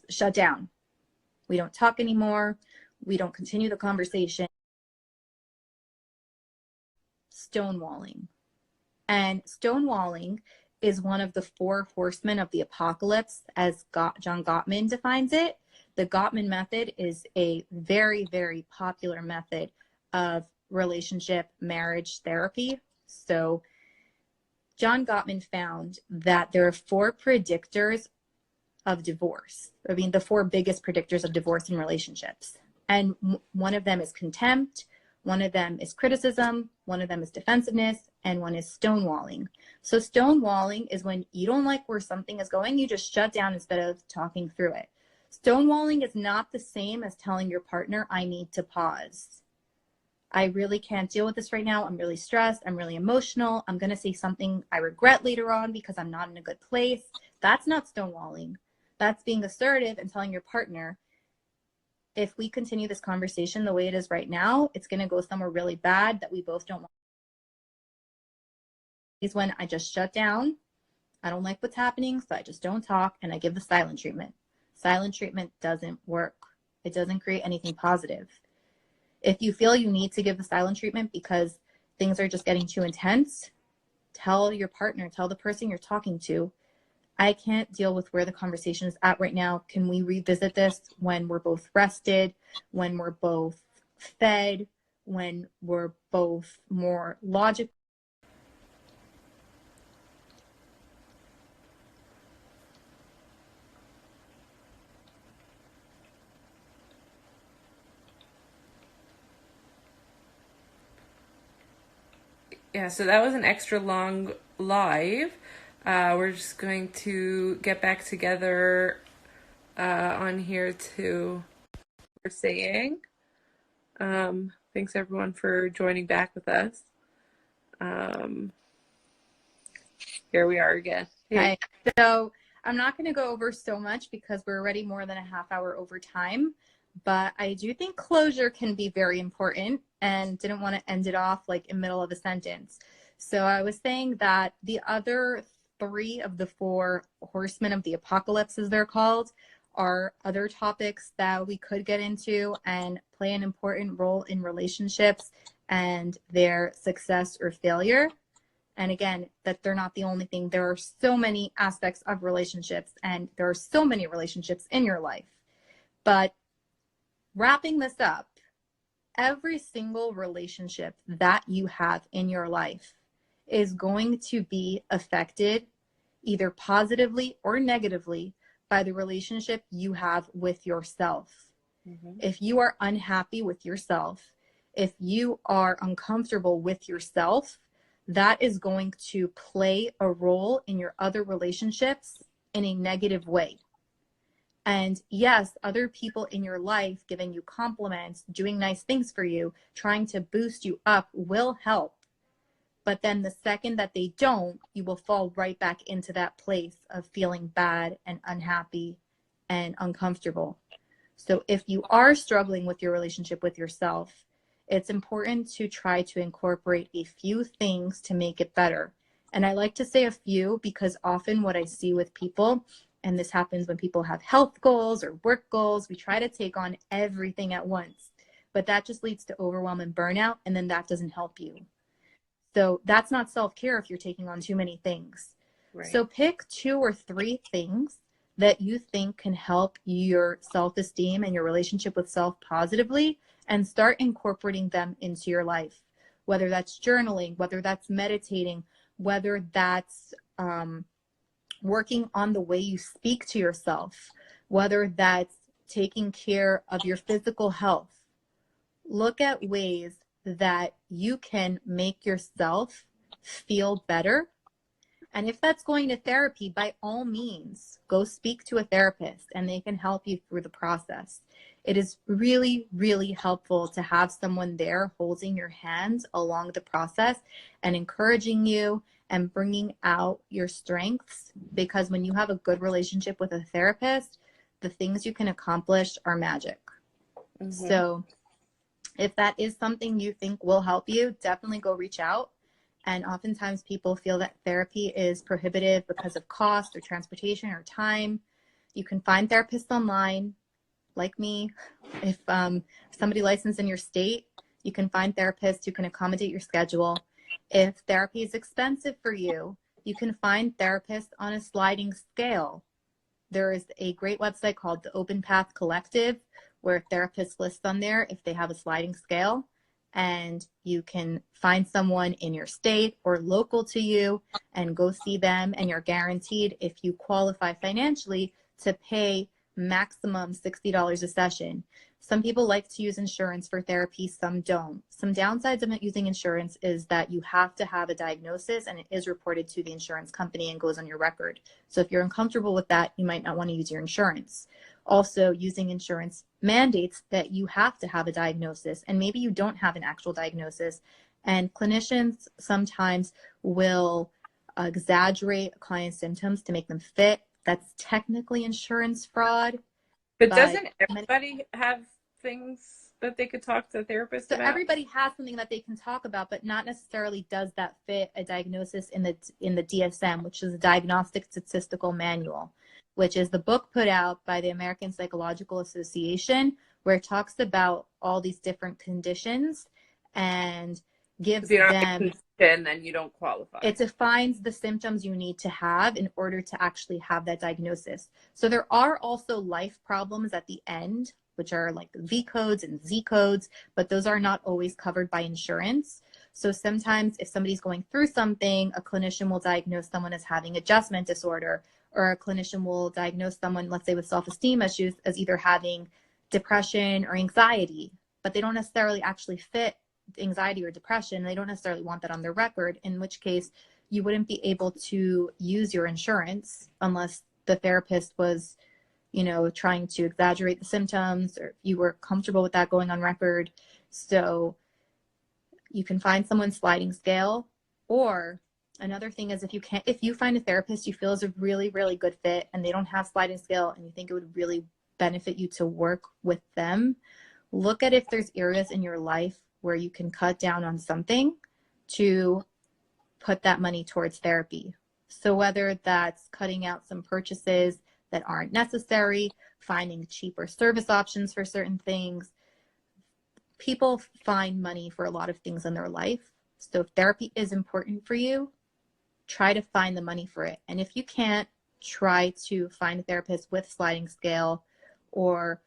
shut down. We don't talk anymore. We don't continue the conversation. Stonewalling. And stonewalling is one of the 4 horsemen of the apocalypse, as John Gottman defines it. The Gottman method is a very, very popular method of relationship marriage therapy. So John Gottman found that there are 4 predictors of divorce. I mean, the 4 biggest predictors of divorce in relationships. And one of them is contempt, one of them is criticism, one of them is defensiveness, and one is stonewalling. So stonewalling is when you don't like where something is going, you just shut down instead of talking through it. Stonewalling is not the same as telling your partner, I need to pause. I really can't deal with this right now. I'm really stressed. I'm really emotional. I'm going to say something I regret later on because I'm not in a good place. That's not stonewalling. That's being assertive and telling your partner, if we continue this conversation the way it is right now, it's going to go somewhere really bad that we both don't want. Is when I just shut down. I don't like what's happening, so I just don't talk, and I give the silent treatment. Silent treatment doesn't work. It doesn't create anything positive. If you feel you need to give the silent treatment because things are just getting too intense, tell your partner, tell the person you're talking to, I can't deal with where the conversation is at right now. Can we revisit this when we're both rested, when we're both fed, when we're both more logical? Yeah, so that was an extra long live. We're just going to get back together on here to we're saying. Thanks everyone for joining back with us. Here we are again. Okay. So I'm not going to go over so much because we're already more than a half hour over time, but I do think closure can be very important and didn't want to end it off like in the middle of a sentence. So I was saying that the other 3 of the 4 horsemen of the apocalypse, as they're called, are other topics that we could get into and play an important role in relationships and their success or failure. And again, that they're not the only thing. There are so many aspects of relationships, and there are so many relationships in your life. But wrapping this up, every single relationship that you have in your life is going to be affected either positively or negatively by the relationship you have with yourself. Mm-hmm. If you are unhappy with yourself, if you are uncomfortable with yourself, that is going to play a role in your other relationships in a negative way. And yes, other people in your life giving you compliments, doing nice things for you, trying to boost you up will help. But then the second that they don't, you will fall right back into that place of feeling bad and unhappy and uncomfortable. So if you are struggling with your relationship with yourself, it's important to try to incorporate a few things to make it better. And I like to say a few because often what I see with people, and this happens when people have health goals or work goals, we try to take on everything at once, but that just leads to overwhelm and burnout, and then that doesn't help you. So that's not self-care if you're taking on too many things. Right. So pick 2 or 3 things that you think can help your self-esteem and your relationship with self positively, and start incorporating them into your life, whether that's journaling, whether that's meditating, whether that's working on the way you speak to yourself, whether that's taking care of your physical health. Look at ways that you can make yourself feel better. And if that's going to therapy, by all means, go speak to a therapist and they can help you through the process. It is really, really helpful to have someone there holding your hand along the process and encouraging you and bringing out your strengths, because when you have a good relationship with a therapist, the things you can accomplish are magic. Mm-hmm. So if that is something you think will help you, definitely go reach out. And oftentimes people feel that therapy is prohibitive because of cost or transportation or time. You can find therapists online, like me. If somebody licensed in your state, you can find therapists who can accommodate your schedule. If therapy is expensive for you, you can find therapists on a sliding scale. There is a great website called the Open Path Collective where therapists list on there if they have a sliding scale, and you can find someone in your state or local to you and go see them, and you're guaranteed, if you qualify financially, to pay maximum $60 a session. Some people like to use insurance for therapy, some don't. Some downsides of using insurance is that you have to have a diagnosis and it is reported to the insurance company and goes on your record. So if you're uncomfortable with that, you might not want to use your insurance. Also, using insurance mandates that you have to have a diagnosis, and maybe you don't have an actual diagnosis. And clinicians sometimes will exaggerate a client's symptoms to make them fit. That's technically insurance fraud. But doesn't everybody have things that they could talk to a therapist about? So everybody has something that they can talk about, but not necessarily does that fit a diagnosis in the DSM, which is a Diagnostic Statistical Manual, which is the book put out by the American Psychological Association, where it talks about all these different conditions and gives if you don't them have a condition, then you don't qualify. It defines the symptoms you need to have in order to actually have that diagnosis. So there are also life problems at the end, which are like V codes and Z codes, but those are not always covered by insurance. So sometimes if somebody's going through something, a clinician will diagnose someone as having adjustment disorder, or a clinician will diagnose someone, let's say with self-esteem issues, as either having depression or anxiety, but they don't necessarily actually fit anxiety or depression. They don't necessarily want that on their record, in which case you wouldn't be able to use your insurance unless the therapist was, trying to exaggerate the symptoms, or if you were comfortable with that going on record. So you can find someone sliding scale, or Another thing is if you find a therapist you feel is a really, really good fit and they don't have sliding scale and you think it would really benefit you to work with them, look at if there's areas in your life where you can cut down on something to put that money towards therapy. So whether that's cutting out some purchases that aren't necessary, finding cheaper service options for certain things. People find money for a lot of things in their life. So if therapy is important for you, try to find the money for it. And if you can't, try to find a therapist with sliding scale, or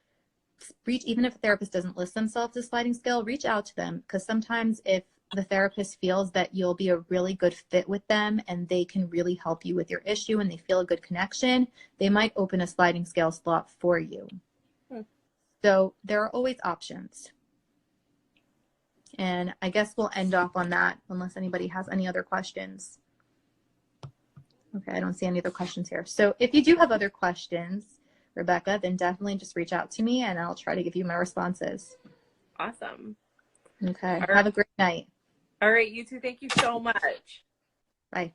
even if a therapist doesn't list themselves as sliding scale, reach out to them, because sometimes if the therapist feels that you'll be a really good fit with them and they can really help you with your issue and they feel a good connection, they might open a sliding scale slot for you. So there are always options. And I guess we'll end off on that unless anybody has any other questions. Okay, I don't see any other questions here. So if you do have other questions, Rebecca, then definitely just reach out to me and I'll try to give you my responses. Awesome. Okay, All right. Have a great night. All right, you two, thank you so much. Bye.